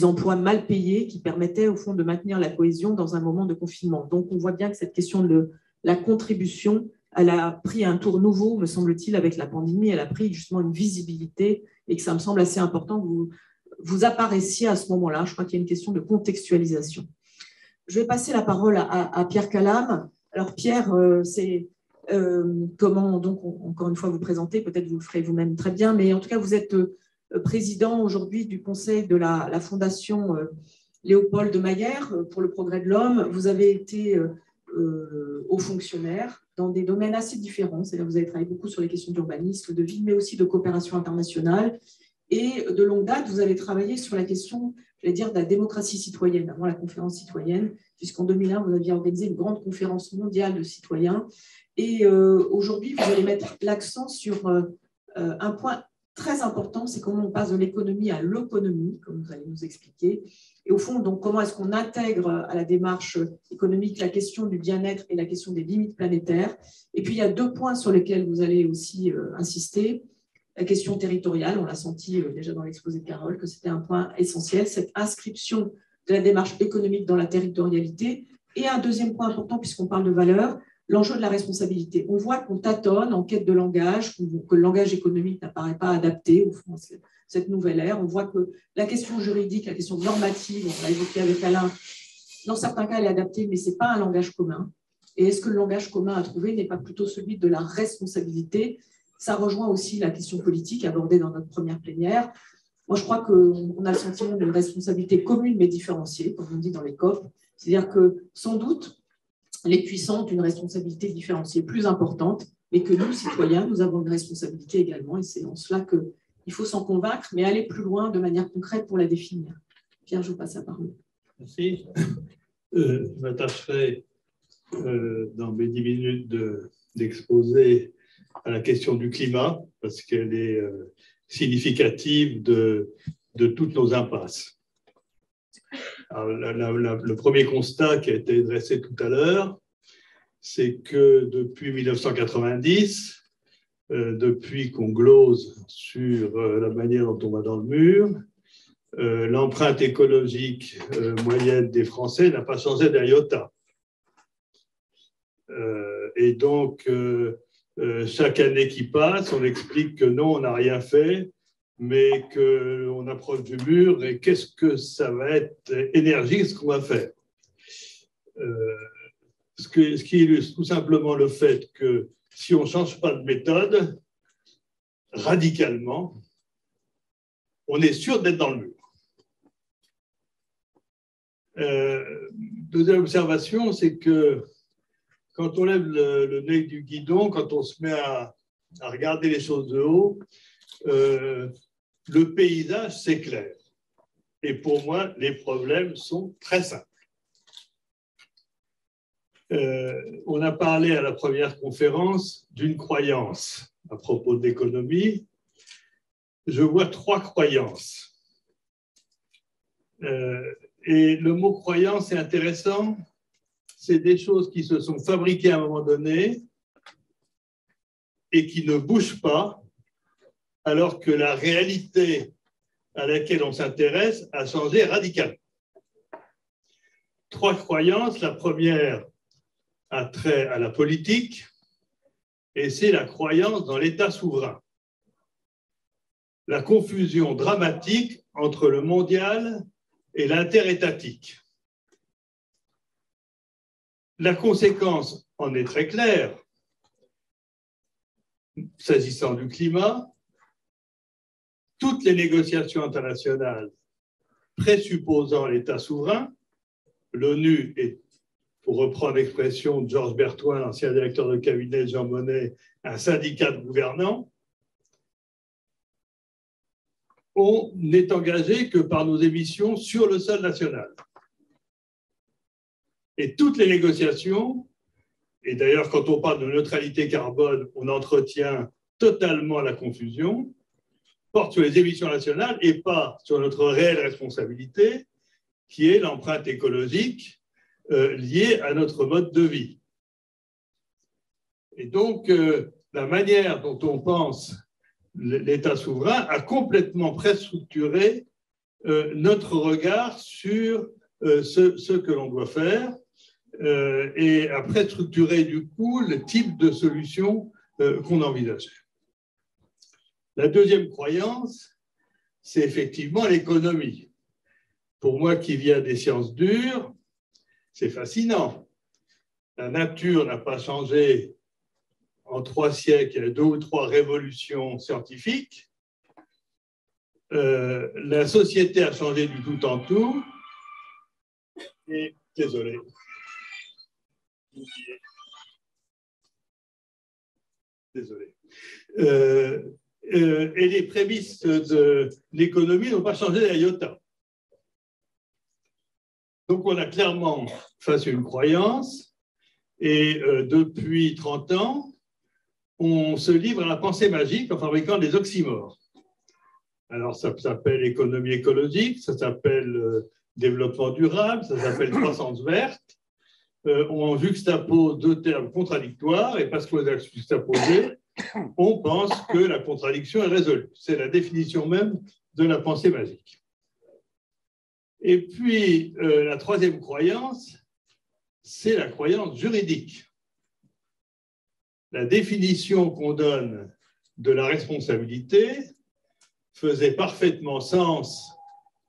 emplois mal payés qui permettaient au fond de maintenir la cohésion dans un moment de confinement. Donc on voit bien que cette question de la contribution, elle a pris un tour nouveau, me semble-t-il, avec la pandémie, elle a pris justement une visibilité et que ça me semble assez important que vous apparaissiez à ce moment-là. Je crois qu'il y a une question de contextualisation. Je vais passer la parole à Pierre Calame. Alors Pierre, c'est Comment donc, encore une fois, vous présenter, peut-être vous le ferez vous-même très bien, mais en tout cas, vous êtes président aujourd'hui du conseil de la Fondation Léopold de Mayer pour le progrès de l'homme. Vous avez été haut fonctionnaire dans des domaines assez différents, c'est-à-dire vous avez travaillé beaucoup sur les questions d'urbanisme, de ville, mais aussi de coopération internationale. Et de longue date, vous avez travaillé sur la question, je vais dire, de la démocratie citoyenne, avant la conférence citoyenne, puisqu'en 2001, vous aviez organisé une grande conférence mondiale de citoyens. Et aujourd'hui, vous allez mettre l'accent sur un point très important, c'est comment on passe de l'économie à l'autonomie, comme vous allez nous expliquer. Et au fond, donc, comment est-ce qu'on intègre à la démarche économique la question du bien-être et la question des limites planétaires. Et puis, il y a deux points sur lesquels vous allez aussi insister. La question territoriale, on l'a senti déjà dans l'exposé de Carole, que c'était un point essentiel, cette inscription de la démarche économique dans la territorialité. Et un deuxième point important, puisqu'on parle de valeurs, l'enjeu de la responsabilité. On voit qu'on tâtonne en quête de langage, que le langage économique n'apparaît pas adapté au fond, à cette nouvelle ère. On voit que la question juridique, la question normative, on l'a évoqué avec Alain, dans certains cas, elle est adaptée, mais ce n'est pas un langage commun. Et est-ce que le langage commun à trouver n'est pas plutôt celui de la responsabilité? Ça rejoint aussi la question politique abordée dans notre première plénière. Moi, je crois qu'on a le sentiment d'une responsabilité commune mais différenciée, comme on dit dans les COP. C'est-à-dire que, sans doute, les puissants ont une responsabilité différenciée plus importante, mais que nous, citoyens, nous avons une responsabilité également. Et c'est en cela qu'il faut s'en convaincre, mais aller plus loin de manière concrète pour la définir. Pierre, je vous passe la parole. Merci. Je m'attacherai dans mes 10 minutes d'exposer à la question du climat, parce qu'elle est significative de toutes nos impasses. Alors, le premier constat qui a été dressé tout à l'heure, c'est que depuis 1990, depuis qu'on glose sur la manière dont on va dans le mur, l'empreinte écologique moyenne des Français n'a pas changé d'un iota. Et donc, chaque année qui passe, on explique que non, on n'a rien fait, mais qu'on approche du mur et qu'est-ce que ça va être énergie, ce qu'on va faire. Ce qui illustre tout simplement le fait que si on ne change pas de méthode, radicalement, on est sûr d'être dans le mur. Deuxième observation, c'est que quand on lève le nez du guidon, quand on se met à regarder les choses de haut, le paysage s'éclaire. Et pour moi, les problèmes sont très simples. On a parlé à la première conférence d'une croyance à propos de l'économie. Je vois 3 croyances. Et le mot croyance est intéressant. C'est des choses qui se sont fabriquées à un moment donné et qui ne bougent pas, alors que la réalité à laquelle on s'intéresse a changé radicalement. 3 croyances. La première a trait à la politique, et c'est la croyance dans l'État souverain. La confusion dramatique entre le mondial et l'interétatique. La conséquence en est très claire. S'agissant du climat, toutes les négociations internationales présupposant l'État souverain, l'ONU est, pour reprendre l'expression de Georges Bertoin, l'ancien directeur de cabinet de Jean Monnet, un syndicat de gouvernants, on n'est engagé que par nos émissions sur le sol national. Et toutes les négociations, et d'ailleurs quand on parle de neutralité carbone, on entretient totalement la confusion, portent sur les émissions nationales et pas sur notre réelle responsabilité, qui est l'empreinte écologique liée à notre mode de vie. Et donc, la manière dont on pense l'État souverain a complètement préstructuré notre regard sur ce que l'on doit faire et a préstructuré du coup le type de solution qu'on envisageait. La deuxième croyance, c'est effectivement l'économie. Pour moi qui viens des sciences dures, c'est fascinant. La nature n'a pas changé en 3 siècles, il y a 2 ou 3 révolutions scientifiques. La société a changé du tout en tout. Et, désolé. Désolé. Et les prémices de l'économie n'ont pas changé d'iota. Donc, on a clairement face à une croyance, et depuis 30 ans, on se livre à la pensée magique en fabriquant des oxymores. Alors, ça s'appelle économie écologique, ça s'appelle développement durable, ça s'appelle croissance verte. On juxtapose 2 termes contradictoires, et parce qu'on les a juxtaposés, on pense que la contradiction est résolue. C'est la définition même de la pensée magique. Et puis, la 3e croyance, c'est la croyance juridique. La définition qu'on donne de la responsabilité faisait parfaitement sens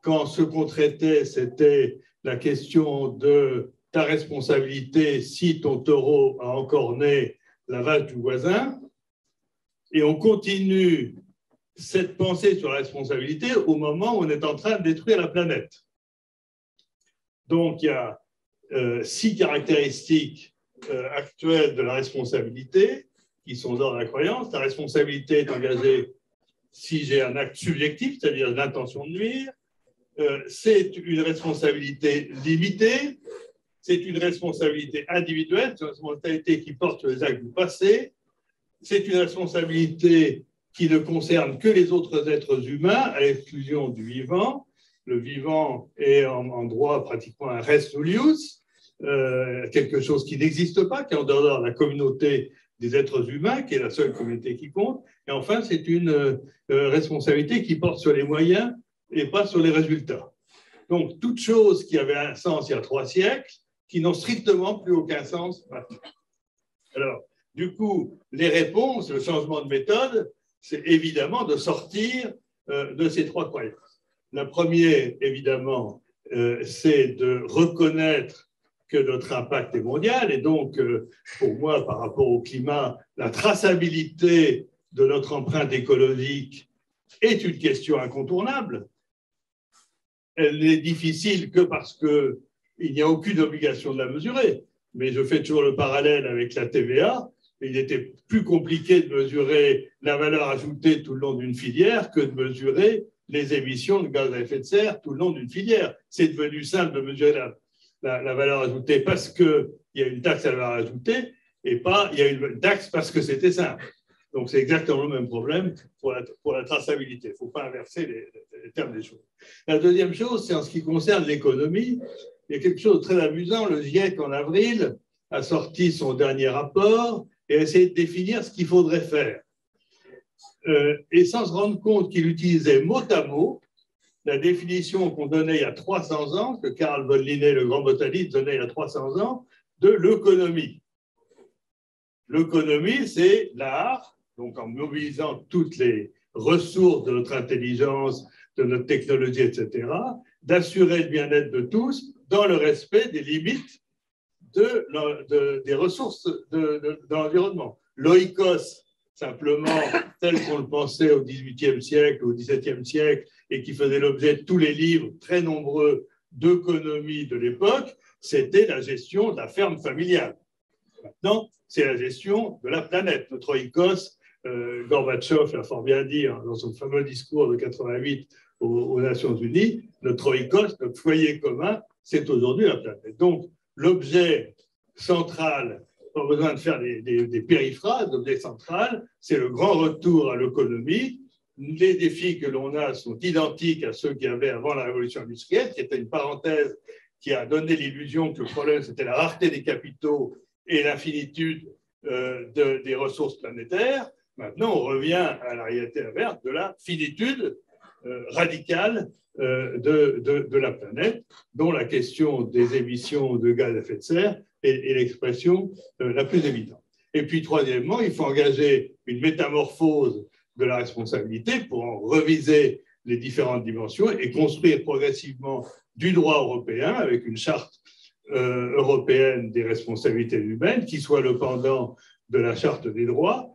quand ce qu'on traitait, c'était la question de ta responsabilité si ton taureau a encorné la vache du voisin. Et on continue cette pensée sur la responsabilité au moment où on est en train de détruire la planète. Donc, il y a 6 caractéristiques actuelles de la responsabilité qui sont dans la croyance. La responsabilité est engagée si j'ai un acte subjectif, c'est-à-dire l'intention de nuire. C'est une responsabilité limitée. C'est une responsabilité individuelle, c'est une responsabilité qui porte sur les actes du passé. C'est une responsabilité qui ne concerne que les autres êtres humains, à l'exclusion du vivant. Le vivant est en droit pratiquement un res nullius, quelque chose qui n'existe pas, qui est en dehors de la communauté des êtres humains, qui est la seule communauté qui compte. Et enfin, c'est une responsabilité qui porte sur les moyens et pas sur les résultats. Donc, toutes choses qui avaient un sens il y a 3 siècles, qui n'ont strictement plus aucun sens maintenant. Alors, du coup, les réponses, le changement de méthode, c'est évidemment de sortir de ces 3 croyances. La première, évidemment, c'est de reconnaître que notre impact est mondial. Et donc, pour moi, par rapport au climat, la traçabilité de notre empreinte écologique est une question incontournable. Elle n'est difficile que parce qu'il n'y a aucune obligation de la mesurer. Mais je fais toujours le parallèle avec la TVA. Il était plus compliqué de mesurer la valeur ajoutée tout le long d'une filière que de mesurer les émissions de gaz à effet de serre tout le long d'une filière. C'est devenu simple de mesurer la valeur ajoutée parce qu'il y a une taxe à la valeur ajoutée et pas il y a une taxe parce que c'était simple. Donc, c'est exactement le même problème pour la traçabilité. Il ne faut pas inverser les termes des choses. La deuxième chose, c'est en ce qui concerne l'économie. Il y a quelque chose de très amusant. Le GIEC, en avril, a sorti son dernier rapport et a essayé de définir ce qu'il faudrait faire. Et sans se rendre compte qu'il utilisait mot à mot la définition qu'on donnait il y a 300 ans, que Carl von Linné, le grand botaniste, donnait il y a 300 ans, de l'économie. L'économie, c'est l'art, donc en mobilisant toutes les ressources de notre intelligence, de notre technologie, etc., d'assurer le bien-être de tous dans le respect des limites des ressources de l'environnement. L'oikos, simplement, tel qu'on le pensait au XVIIIe siècle, au XVIIe siècle, et qui faisait l'objet de tous les livres très nombreux d'économie de l'époque, c'était la gestion de la ferme familiale. Maintenant, c'est la gestion de la planète. Notre oikos, Gorbatchev l'a fort bien dit dans son fameux discours de 88 aux Nations Unies, notre oikos, notre foyer commun, c'est aujourd'hui la planète. Donc, l'objet central, pas besoin de faire des périphrases, l'objet central, c'est le grand retour à l'économie. Les défis que l'on a sont identiques à ceux qu'il y avait avant la révolution industrielle, qui était une parenthèse qui a donné l'illusion que le problème, c'était la rareté des capitaux et l'infinitude des ressources planétaires. Maintenant, on revient à la réalité inverse de la finitude radicale de la planète, dont la question des émissions de gaz à effet de serre est l'expression la plus évidente. Et puis, troisièmement, il faut engager une métamorphose de la responsabilité pour en reviser les différentes dimensions et construire progressivement du droit européen avec une charte européenne des responsabilités humaines qui soit le pendant de la Charte des droits,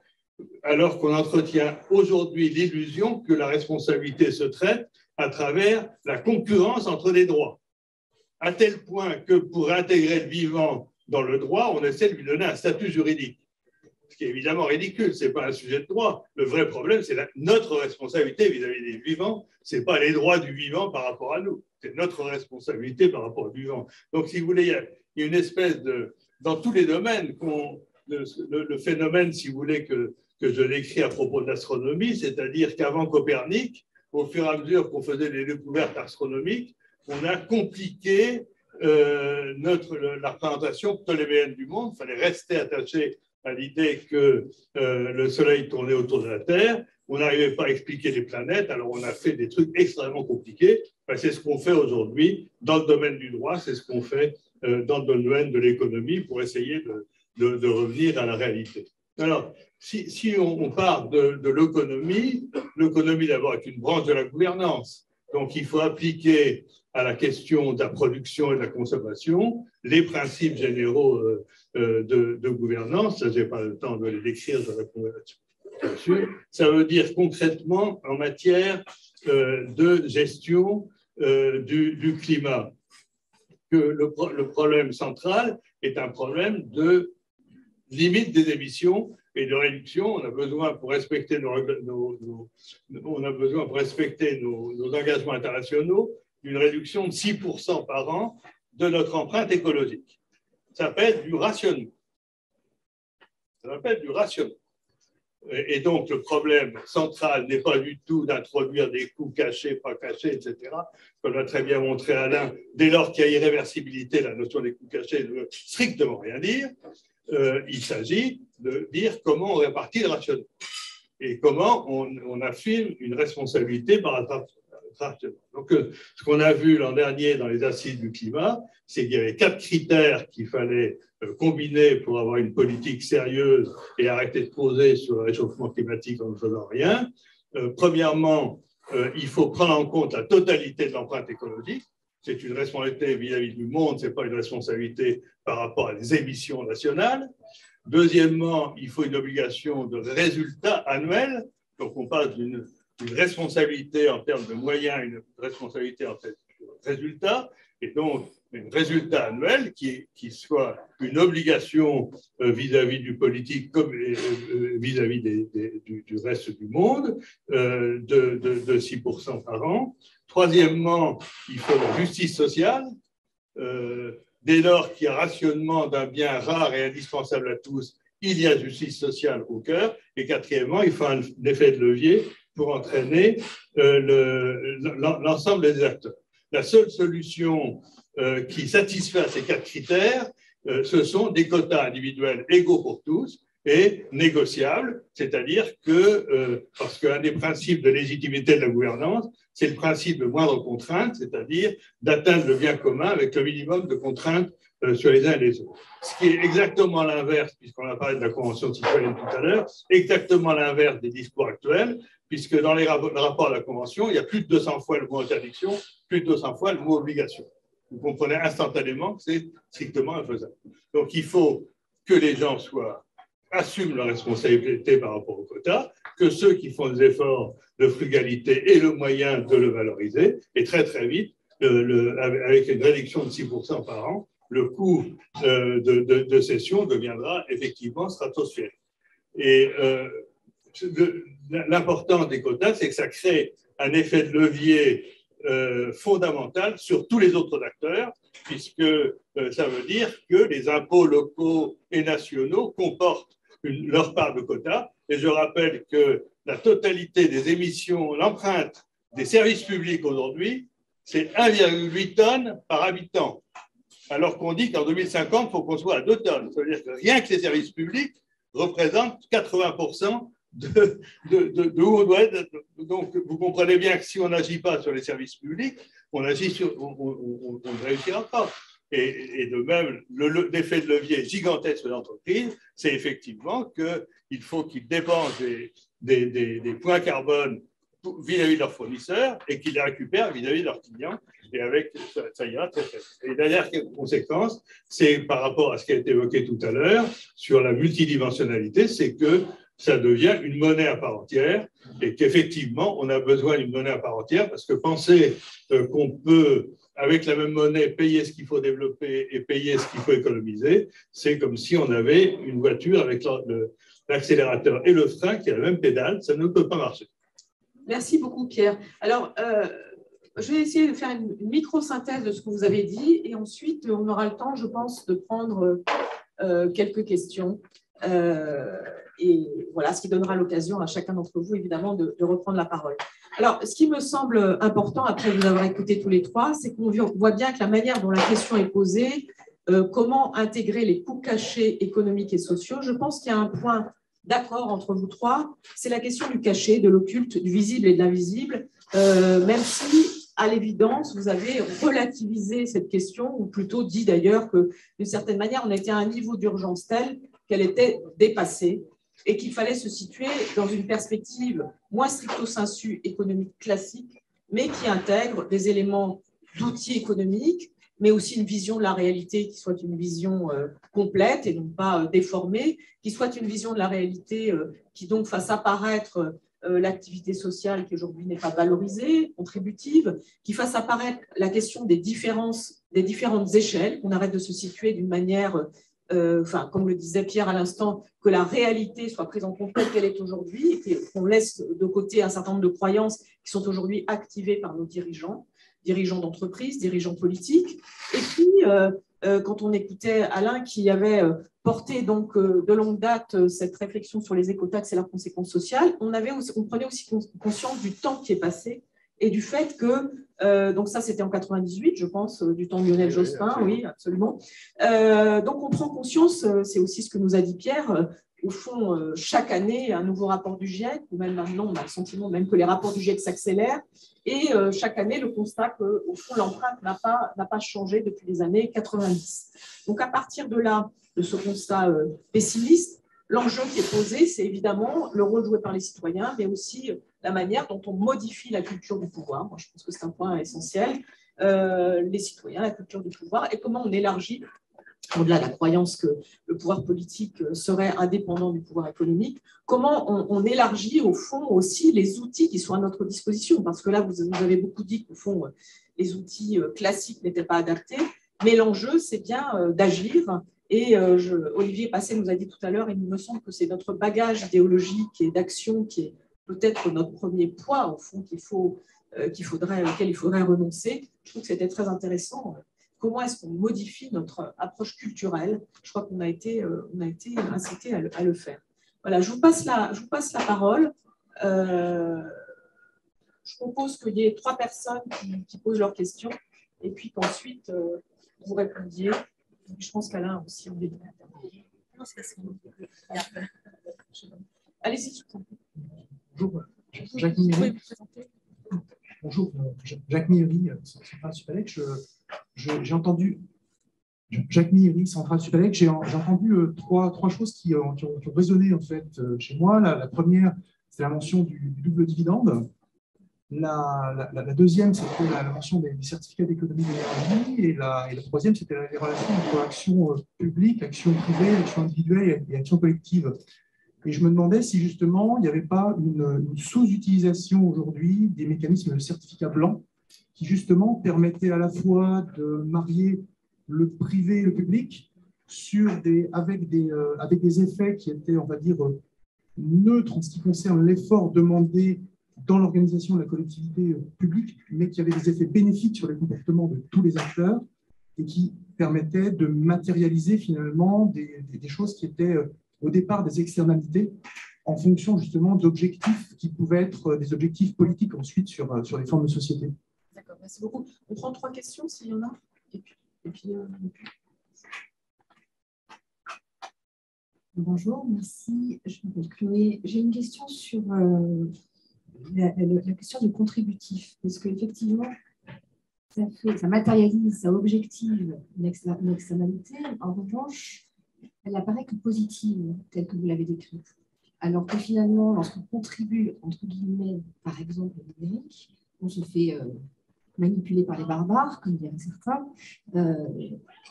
alors qu'on entretient aujourd'hui l'illusion que la responsabilité se traite à travers la concurrence entre les droits, à tel point que pour intégrer le vivant dans le droit, on essaie de lui donner un statut juridique. Ce qui est évidemment ridicule, ce n'est pas un sujet de droit. Le vrai problème, c'est notre responsabilité vis-à-vis des vivants. Ce n'est pas les droits du vivant par rapport à nous. C'est notre responsabilité par rapport au vivant. Donc, si vous voulez, il y a une espèce de… Dans tous les domaines, le phénomène, si vous voulez, que je décris à propos de l'astronomie, c'est-à-dire qu'avant Copernic, au fur et à mesure qu'on faisait les découvertes astronomiques, on a compliqué la représentation ptoléméenne du monde. Il fallait rester attaché à l'idée que le Soleil tournait autour de la Terre. On n'arrivait pas à expliquer les planètes, alors on a fait des trucs extrêmement compliqués. Ben, c'est ce qu'on fait aujourd'hui dans le domaine du droit, c'est ce qu'on fait dans le domaine de l'économie pour essayer de revenir à la réalité. Alors, si on part de l'économie, l'économie d'abord est une branche de la gouvernance. Donc, il faut appliquer à la question de la production et de la consommation les principes généraux de gouvernance. Je n'ai pas le temps de les décrire, je répondrai là-dessus. Ça veut dire concrètement en matière de gestion du climat que le problème central est un problème de limite des émissions et de réduction. On a besoin pour respecter nos engagements internationaux d'une réduction de 6% par an de notre empreinte écologique. Ça s'appelle du rationnement. Ça s'appelle du rationnement. Et donc, le problème central n'est pas du tout d'introduire des coûts cachés, pas cachés, etc. Comme l'a très bien montré Alain, dès lors qu'il y a irréversibilité, la notion des coûts cachés ne veut strictement rien dire. Il s'agit de dire comment on répartit le rationnement et comment on affirme une responsabilité par rapport au rationnement. Donc, ce qu'on a vu l'an dernier dans les assises du climat, c'est qu'il y avait 4 critères qu'il fallait combiner pour avoir une politique sérieuse et arrêter de causer sur le réchauffement climatique en ne faisant rien. Premièrement, il faut prendre en compte la totalité de l'empreinte écologique. C'est une responsabilité vis-à-vis du monde, ce n'est pas une responsabilité par rapport à des émissions nationales. Deuxièmement, il faut une obligation de résultat annuel. Donc, on passe d'une responsabilité en termes de moyens à une responsabilité en termes de résultats. Et donc, un résultat annuel qui soit une obligation vis-à-vis du politique comme vis-à-vis du reste du monde de 6% par an. Troisièmement, il faut la justice sociale. Dès lors qu'il y a rationnement d'un bien rare et indispensable à tous, il y a justice sociale au cœur. Et quatrièmement, il faut un effet de levier pour entraîner l'ensemble des acteurs. La seule solution qui satisfait à ces 4 critères, ce sont des quotas individuels égaux pour tous et négociables, c'est-à-dire que, parce qu'un des principes de légitimité de la gouvernance, c'est le principe de moindre contrainte, c'est-à-dire d'atteindre le bien commun avec le minimum de contraintes sur les uns et les autres. Ce qui est exactement l'inverse, puisqu'on a parlé de la Convention citoyenne tout à l'heure, exactement l'inverse des discours actuels, puisque dans le rapport à la Convention, il y a plus de 200 fois le mot interdiction, plus de 200 fois le mot obligation. Vous comprenez instantanément que c'est strictement infaisable. Donc, il faut que les gens assument leur responsabilité par rapport au quota, que ceux qui font des efforts de frugalité aient le moyen de le valoriser, et très très vite, avec une réduction de 6% par an, le coût de cession deviendra effectivement stratosphérique. Et l'importance des quotas, c'est que ça crée un effet de levier fondamental sur tous les autres acteurs, puisque ça veut dire que les impôts locaux et nationaux comportent leur part de quotas. Et je rappelle que la totalité des émissions, l'empreinte des services publics aujourd'hui, c'est 1,8 tonnes par habitant. Alors qu'on dit qu'en 2050, il faut qu'on soit à 2 tonnes. Ça veut dire que rien que les services publics représentent 80% de où on doit être. Donc, vous comprenez bien que si on n'agit pas sur les services publics, on ne réussira pas. Et de même, l'effet de levier gigantesque de l'entreprise, c'est effectivement qu'il faut qu'ils dépensent des points carbone vis-à-vis de leurs fournisseurs et qu'ils les récupèrent vis-à-vis de leurs clients. Et avec ça ira très très. Et la dernière conséquence, c'est par rapport à ce qui a été évoqué tout à l'heure sur la multidimensionnalité, c'est que ça devient une monnaie à part entière et qu'effectivement, on a besoin d'une monnaie à part entière parce que penser qu'on peut, avec la même monnaie, payer ce qu'il faut développer et payer ce qu'il faut économiser, c'est comme si on avait une voiture avec l'accélérateur et le frein qui a la même pédale, ça ne peut pas marcher. Merci beaucoup, Pierre. Alors, je vais essayer de faire une micro-synthèse de ce que vous avez dit et ensuite, on aura le temps, je pense, de prendre quelques questions. Et voilà, ce qui donnera l'occasion à chacun d'entre vous, évidemment, de reprendre la parole. Alors, ce qui me semble important, après vous avoir écouté tous les trois, c'est qu'on voit bien que la manière dont la question est posée, comment intégrer les coûts cachés économiques et sociaux, je pense qu'il y a un point d'accord entre vous trois, c'est la question du caché, de l'occulte, du visible et de l'invisible, même si, à l'évidence, vous avez relativisé cette question, ou plutôt dit d'ailleurs que, d'une certaine manière, on était à un niveau d'urgence tel qu'elle était dépassée et qu'il fallait se situer dans une perspective moins stricto sensu économique classique, mais qui intègre des éléments d'outils économiques, mais aussi une vision de la réalité qui soit une vision complète et non pas déformée, qui soit une vision de la réalité qui donc fasse apparaître l'activité sociale qui aujourd'hui n'est pas valorisée, contributive, qui fasse apparaître la question des différentes échelles, qu'on arrête de se situer d'une manière, comme le disait Pierre à l'instant, que la réalité soit prise en compte telle qu'elle est aujourd'hui et qu'on laisse de côté un certain nombre de croyances qui sont aujourd'hui activées par nos dirigeants d'entreprise, dirigeants politiques. Et puis, quand on écoutait Alain qui avait porté donc de longue date cette réflexion sur les écotaxes et leurs conséquences sociales, on prenait aussi conscience du temps qui est passé et du fait que, donc ça c'était en 98, je pense, du temps de Lionel Jospin, oui, absolument. Donc on prend conscience, c'est aussi ce que nous a dit Pierre, au fond, chaque année, un nouveau rapport du GIEC, ou même maintenant, on a le sentiment même que les rapports du GIEC s'accélèrent, et chaque année, le constat qu'au fond, l'empreinte n'a pas changé depuis les années 90. Donc, à partir de là, de ce constat pessimiste, l'enjeu qui est posé, c'est évidemment le rôle joué par les citoyens, mais aussi la manière dont on modifie la culture du pouvoir. Moi, je pense que c'est un point essentiel. Les citoyens, la culture du pouvoir, et comment on élargit au-delà de la croyance que le pouvoir politique serait indépendant du pouvoir économique, comment on élargit au fond aussi les outils qui sont à notre disposition. Parce que là, vous avez beaucoup dit qu'au fond, les outils classiques n'étaient pas adaptés, mais l'enjeu, c'est bien d'agir. Et Olivier Passé nous a dit tout à l'heure, il me semble que c'est notre bagage idéologique et d'action qui est peut-être notre premier poids, au fond, auquel il faudrait renoncer. Je trouve que c'était très intéressant. Comment est-ce qu'on modifie notre approche culturelle? Je crois qu'on a été incité à le faire. Voilà, je vous passe la parole. Je propose qu'il y ait 3 personnes qui posent leurs questions et puis qu'ensuite vous répondiez. Je pense qu'Alain aussi en début. Allez-y. Bonjour, Jacques Millery. Bonjour, Jacques Millery, Centrale Supélec. J'ai entendu Jacques Millery, Centrale Supélec. J'ai entendu trois choses qui ont résonné en fait chez moi. La première, c'est la mention du double dividende. La deuxième, c'était la mention des certificats d'économie d'énergie. Et la troisième, c'était les relations entre action publique, action privée, action individuelle et action collective. Et je me demandais si justement il n'y avait pas une sous-utilisation aujourd'hui des mécanismes de certificat blanc qui justement permettaient à la fois de marier le privé et le public avec des effets qui étaient, on va dire, neutres en ce qui concerne l'effort demandé dans l'organisation de la collectivité publique, mais qui avaient des effets bénéfiques sur les comportements de tous les acteurs et qui permettaient de matérialiser finalement des choses qui étaient au départ des externalités en fonction justement d'objectifs qui pouvaient être des objectifs politiques ensuite sur les formes de société. D'accord, merci beaucoup. On prend 3 questions s'il y en a. Et puis Bonjour, merci. Je m'appelle Chloé. J'ai une question sur la question du contributif, parce qu'effectivement, ça matérialise, ça objective une externalité. En revanche, elle apparaît que positive, telle que vous l'avez décrite. alors que finalement, lorsqu'on contribue, entre guillemets, par exemple, au numérique, on se fait manipuler par les barbares, comme diraient certains,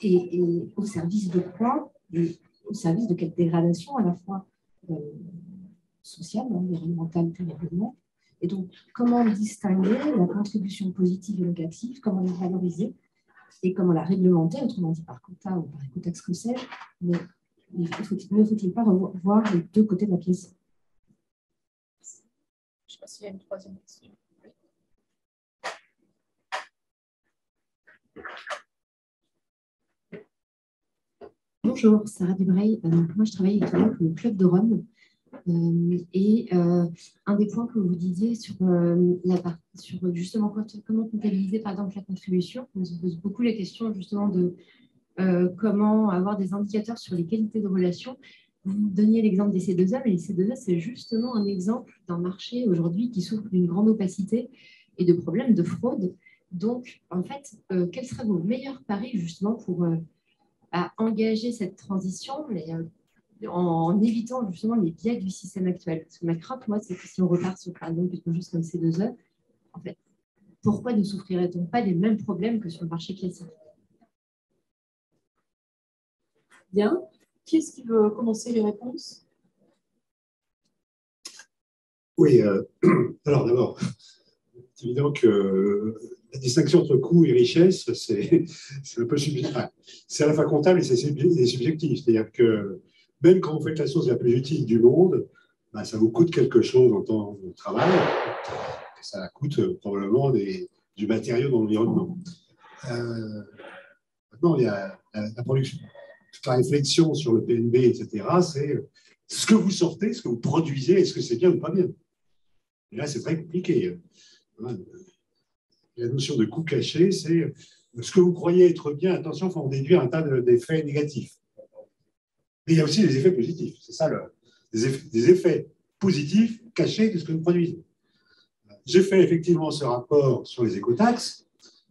et au service de quoi? Et au service de quelle dégradation à la fois sociale, environnementale, territoriale. Et donc, comment distinguer la contribution positive et négative, comment la valoriser et comment la réglementer, autrement dit par quota ou par écotaxe que c'est, mais ne faut-il pas voir les deux côtés de la pièce? Je ne sais pas s'il y a une troisième question. Bonjour, Sarah Dubreuil. Moi, je travaille actuellement pour le Club de Rome. Un des points que vous disiez sur justement comment comptabiliser, par exemple, la contribution, on se pose beaucoup la question justement de comment avoir des indicateurs sur les qualités de relations. Vous donniez l'exemple des C2A, mais les C2A, c'est justement un exemple d'un marché aujourd'hui qui souffre d'une grande opacité et de problèmes de fraude. Donc, en fait, quels seraient vos meilleurs paris justement pour à engager cette transition, mais en évitant justement les biais du système actuel? Parce que ma crainte, moi, c'est que si on repart sur, par exemple, quelque chose comme C2E, en fait, pourquoi ne souffrirait-on pas des mêmes problèmes que sur le marché classique? Bien. Qui est-ce qui veut commencer les réponses? Oui, alors d'abord, c'est évident que la distinction entre coût et richesse, c'est un peu subjectif. Enfin, c'est à la fois comptable et c'est subjectif. C'est-à-dire que même quand vous faites la chose la plus utile du monde, ben, ça vous coûte quelque chose en temps de travail. Et ça coûte probablement du matériau dans l'environnement. Maintenant, il y a la production. Toute la réflexion sur le PNB, etc., c'est ce que vous sortez, ce que vous produisez, est-ce que c'est bien ou pas bien? Et là, c'est très compliqué. La notion de coût caché, c'est ce que vous croyez être bien. Attention, il faut en déduire un tas d'effets négatifs. Mais il y a aussi des effets positifs. C'est ça, des effets positifs cachés de ce que vous produisez. J'ai fait effectivement ce rapport sur les écotaxes,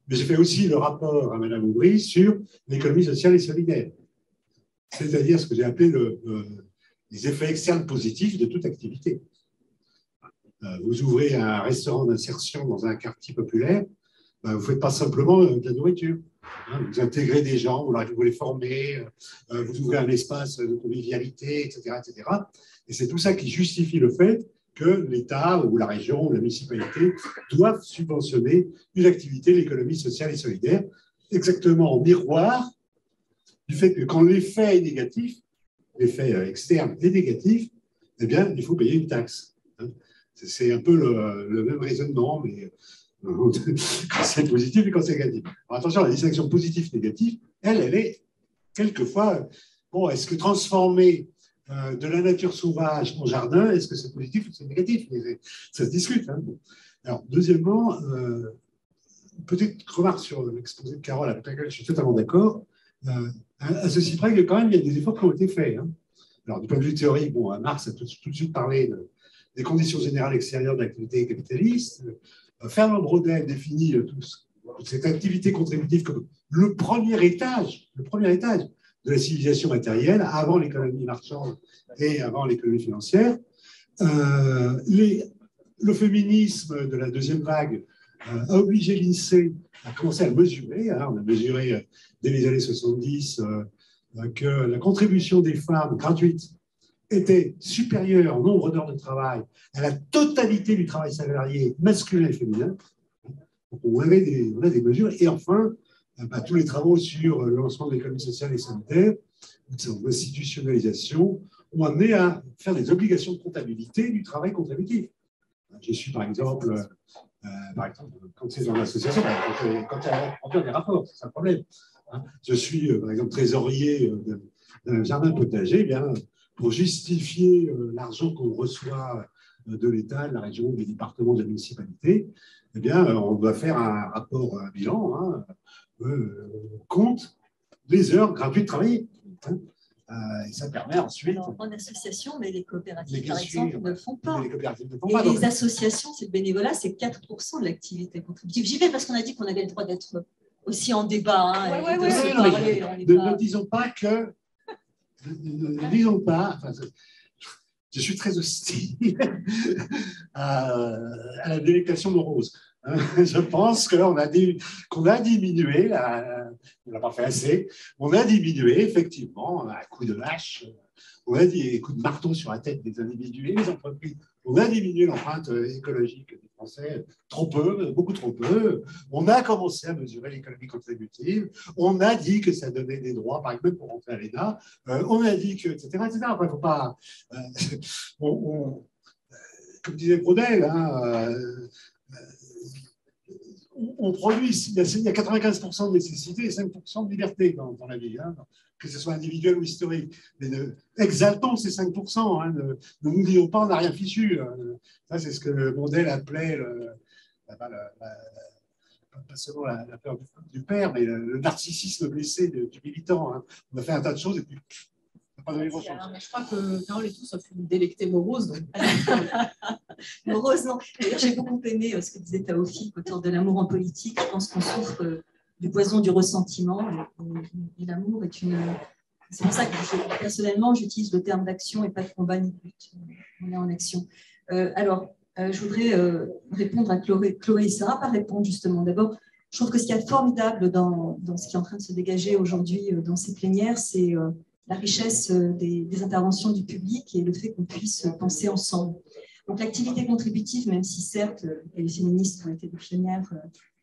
mais j'ai fait aussi le rapport à Mme Aubry sur l'économie sociale et solidaire. C'est-à-dire ce que j'ai appelé les effets externes positifs de toute activité. Vous ouvrez un restaurant d'insertion dans un quartier populaire, vous ne faites pas simplement de la nourriture. Vous intégrez des gens, vous les formez, vous ouvrez un espace de convivialité, etc., etc. Et c'est tout ça qui justifie le fait que l'État ou la région ou la municipalité doivent subventionner une activité, l'économie sociale et solidaire, exactement en miroir du fait que quand l'effet est négatif, l'effet externe est négatif, eh bien, il faut payer une taxe. C'est un peu le même raisonnement, mais quand c'est positif et quand c'est négatif. Alors attention, la distinction positif-négatif, elle est quelquefois, bon, est-ce que transformer de la nature sauvage en jardin, est-ce que c'est positif ou c'est négatif? Ça se discute. Hein. Alors, deuxièmement, petite remarque sur l'exposé de Carole, avec laquelle je suis totalement d'accord. À ceci près que quand même, il y a des efforts qui ont été faits. Hein. Alors, du point de vue théorique, bon, Marx a tout de suite parlé des conditions générales extérieures de l'activité capitaliste. Fernand Braudel définit toute cette activité contributive comme le premier étage de la civilisation matérielle avant l'économie marchande et avant l'économie financière. Le féminisme de la deuxième vague a obligé l'INSEE à commencer à mesurer. Hein, on a mesuré dès les années 70 que la contribution des femmes gratuite était supérieure en nombre d'heures de travail à la totalité du travail salarié masculin et féminin. Donc on a des mesures. Et enfin, tous les travaux sur le lancement de l'économie sociale et solidaire, son institutionnalisation, ont amené à faire des obligations de comptabilité du travail contributif. Je suis, par exemple, quand c'est dans l'association, quand il y a remplir des rapports, c'est un problème. Je suis, par exemple, trésorier d'un jardin potager, eh bien, pour justifier l'argent qu'on reçoit de l'État, de la région, des départements, de la municipalité, eh bien, on doit faire un rapport, un bilan, hein, compte les heures gratuites de travail. Hein, et ça permet ensuite… Alors, en association, mais les coopératives, par sûr, exemple, ne le font pas. Les coopératives ne font Et pas, les donc… associations, c'est le bénévolat, c'est 4% de l'activité contributive. J'y vais parce qu'on a dit qu'on avait le droit d'être aussi en débat. Hein, Ouais, et de ouais, se ouais. parler, Ne disons pas que… Ne disons pas… Enfin, je suis très hostile à la délectation morose. Je pense qu'on a diminué, on n'a pas fait assez, on a diminué effectivement à coups de hache, on a dit des coups de marteau sur la tête des individus et des entreprises. On a diminué l'empreinte écologique des Français trop peu, beaucoup trop peu. On a commencé à mesurer l'économie contributive. On a dit que ça donnait des droits, par exemple, pour rentrer à l'ENA. On a dit que, etc., etc. Après, il ne faut pas... comme disait Braudel, hein, on produit, il y a 95% de nécessité et 5% de liberté dans la vie, hein, que ce soit individuel ou historique. Mais exaltons ces 5%, hein, ne nous disons pas on n'a rien fichu. Ça, c'est ce que Braudel appelait pas seulement la peur du père, mais le narcissisme blessé du militant. Hein. On a fait un tas de choses et puis on n'a pas donné grand-chose. Mais je crois que Carole et tout, sauf une délectée morose. Donc... morose, non. D'ailleurs, j'ai beaucoup aimé ce que disait Taoufik autour de l'amour en politique. Je pense qu'on souffre du poison du ressentiment. Et l'amour est une... C'est pour ça que personnellement, j'utilise le terme d'action et pas de combat ni de lutte. On est en action. Je voudrais répondre à Chloé et Sarah, pas répondre justement. D'abord, je trouve que ce qu'il y a de formidable dans ce qui est en train de se dégager aujourd'hui dans ces plénières, c'est la richesse des interventions du public et le fait qu'on puisse penser ensemble. Donc l'activité contributive, même si certes, les féministes ont été des pionnières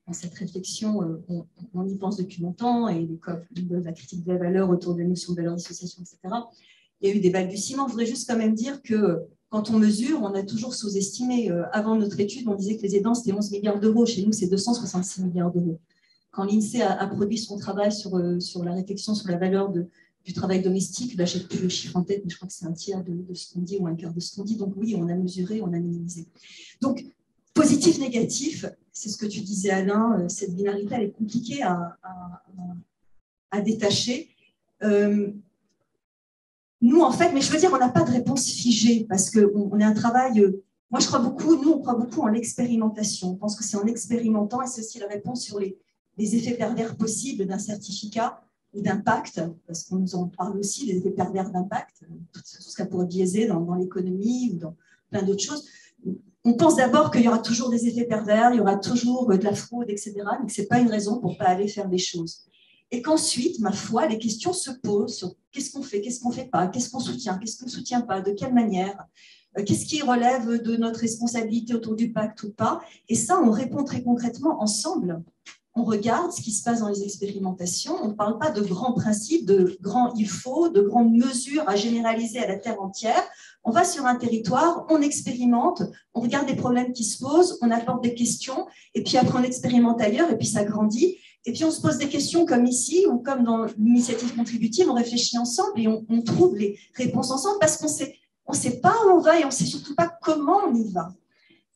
dans cette réflexion, on y pense depuis longtemps, et la critique de la valeur autour de la notion de valeur d'association, etc. Il y a eu des balbutiements. Je voudrais juste quand même dire que quand on mesure, on a toujours sous-estimé. Avant notre étude, on disait que les aidants, c'était 11 milliards d'euros. Chez nous, c'est 266 milliards d'euros. Quand l'INSEE a produit son travail sur la réflexion sur la valeur du travail domestique, là, je n'ai plus le chiffre en tête, mais je crois que c'est un tiers de ce qu'on dit ou un quart de ce qu'on dit. Donc oui, on a mesuré, on a minimisé. Donc, positif, négatif, c'est ce que tu disais, Alain, cette binarité, elle est compliquée à détacher. Nous, en fait, mais je veux dire, on n'a pas de réponse figée parce qu'on est un travail. Moi, on croit beaucoup en l'expérimentation. On pense que c'est en expérimentant, et c'est aussi la réponse sur les effets pervers possibles d'un certificat ou d'impact, parce qu'on nous en parle aussi, des effets pervers d'impact, tout ce qu'on pourrait biaiser dans l'économie ou dans plein d'autres choses. On pense d'abord qu'il y aura toujours des effets pervers, il y aura toujours de la fraude, etc., mais que ce n'est pas une raison pour ne pas aller faire des choses. Et qu'ensuite, ma foi, les questions se posent sur qu'est-ce qu'on fait pas, qu'est-ce qu'on soutient pas, de quelle manière, qu'est-ce qui relève de notre responsabilité autour du pacte ou pas. Et ça, on répond très concrètement ensemble. On regarde ce qui se passe dans les expérimentations. On ne parle pas de grands principes, de grands il faut, de grandes mesures à généraliser à la terre entière. On va sur un territoire, on expérimente, on regarde les problèmes qui se posent, on apporte des questions, et puis après on expérimente ailleurs, et puis ça grandit. Et puis on se pose des questions comme ici, ou comme dans l'initiative contributive, on réfléchit ensemble et on trouve les réponses ensemble parce qu'on sait pas où on va et on ne sait surtout pas comment on y va.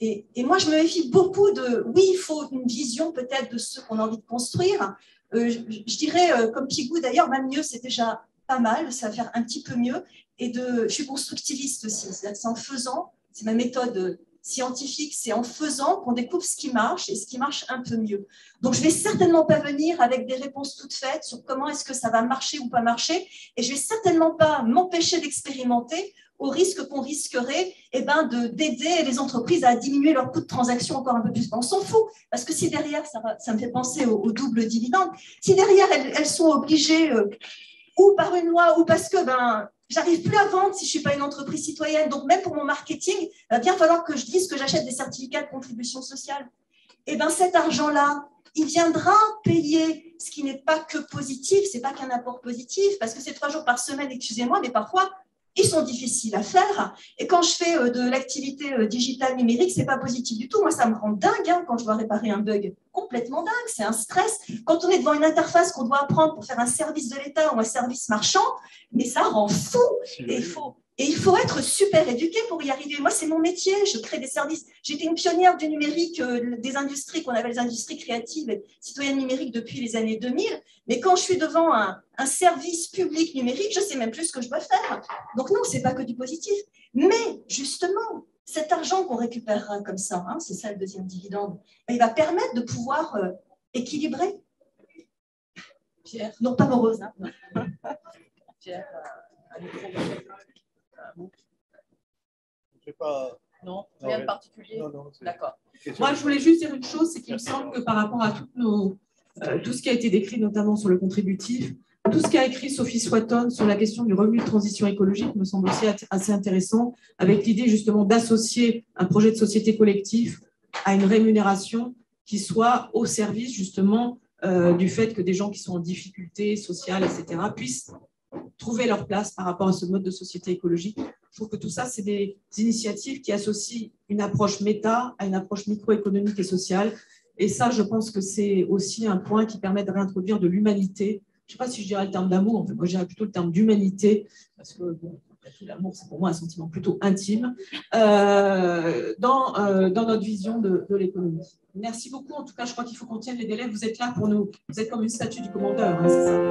Et moi, je me méfie beaucoup oui, il faut une vision peut-être de ce qu'on a envie de construire. Je dirais, comme Pigou d'ailleurs, même mieux, c'est déjà pas mal, ça va faire un petit peu mieux. Et je suis constructiviste aussi, c'est-à-dire que c'est en faisant, c'est ma méthode scientifique, c'est en faisant qu'on découvre ce qui marche et ce qui marche un peu mieux. Donc, je ne vais certainement pas venir avec des réponses toutes faites sur comment est-ce que ça va marcher ou pas marcher, et je ne vais certainement pas m'empêcher d'expérimenter au risque qu'on risquerait d'aider les entreprises à diminuer leur coût de transaction encore un peu plus. On s'en fout, parce que si derrière, ça me fait penser au double dividende, si derrière elles sont obligées, ou par une loi, ou parce que j'arrive plus à vendre si je ne suis pas une entreprise citoyenne, donc même pour mon marketing, il va bien falloir que je dise que j'achète des certificats de contribution sociale. Et cet argent-là, il viendra payer ce qui n'est pas que positif, ce n'est pas qu'un apport positif, parce que c'est 3 jours par semaine, excusez-moi, mais parfois, ils sont difficiles à faire. Et quand je fais de l'activité digitale numérique, ce n'est pas positif du tout. Moi, ça me rend dingue quand je dois réparer un bug. Complètement dingue, c'est un stress. Quand on est devant une interface qu'on doit apprendre pour faire un service de l'État ou un service marchand, mais ça rend fou. Et il faut être super éduqué pour y arriver. Moi, c'est mon métier, je crée des services. J'étais une pionnière du numérique, des industries qu'on appelle les industries créatives et citoyennes numériques depuis les années 2000. Mais quand je suis devant un service public numérique, je ne sais même plus ce que je dois faire. Donc non, ce n'est pas que du positif. Mais justement, cet argent qu'on récupérera comme ça, c'est ça le deuxième dividende, il va permettre de pouvoir équilibrer. Pierre. Non, pas morose. Pierre, c'est pas... Non, rien de particulier. Non, d'accord. Moi, je voulais juste dire une chose, c'est qu'il me semble que par rapport à tout ce qui a été décrit, notamment sur le contributif, tout ce qu'a écrit Sophie Swatton sur la question du revenu de transition écologique me semble aussi assez intéressant, avec l'idée justement d'associer un projet de société collectif à une rémunération qui soit au service justement du fait que des gens qui sont en difficulté sociale, etc., puissent trouver leur place par rapport à ce mode de société écologique. Je trouve que tout ça, c'est des initiatives qui associent une approche méta à une approche microéconomique et sociale. Et ça, je pense que c'est aussi un point qui permet de réintroduire de l'humanité. Je ne sais pas si je dirais le terme d'amour, en fait, moi je dirais plutôt le terme d'humanité, parce que bon, après tout, l'amour, c'est pour moi un sentiment plutôt intime, dans notre vision de l'économie. Merci beaucoup. En tout cas, je crois qu'il faut qu'on tienne les délais. Vous êtes là pour nous. Vous êtes comme une statue du commandeur, hein, c'est ça.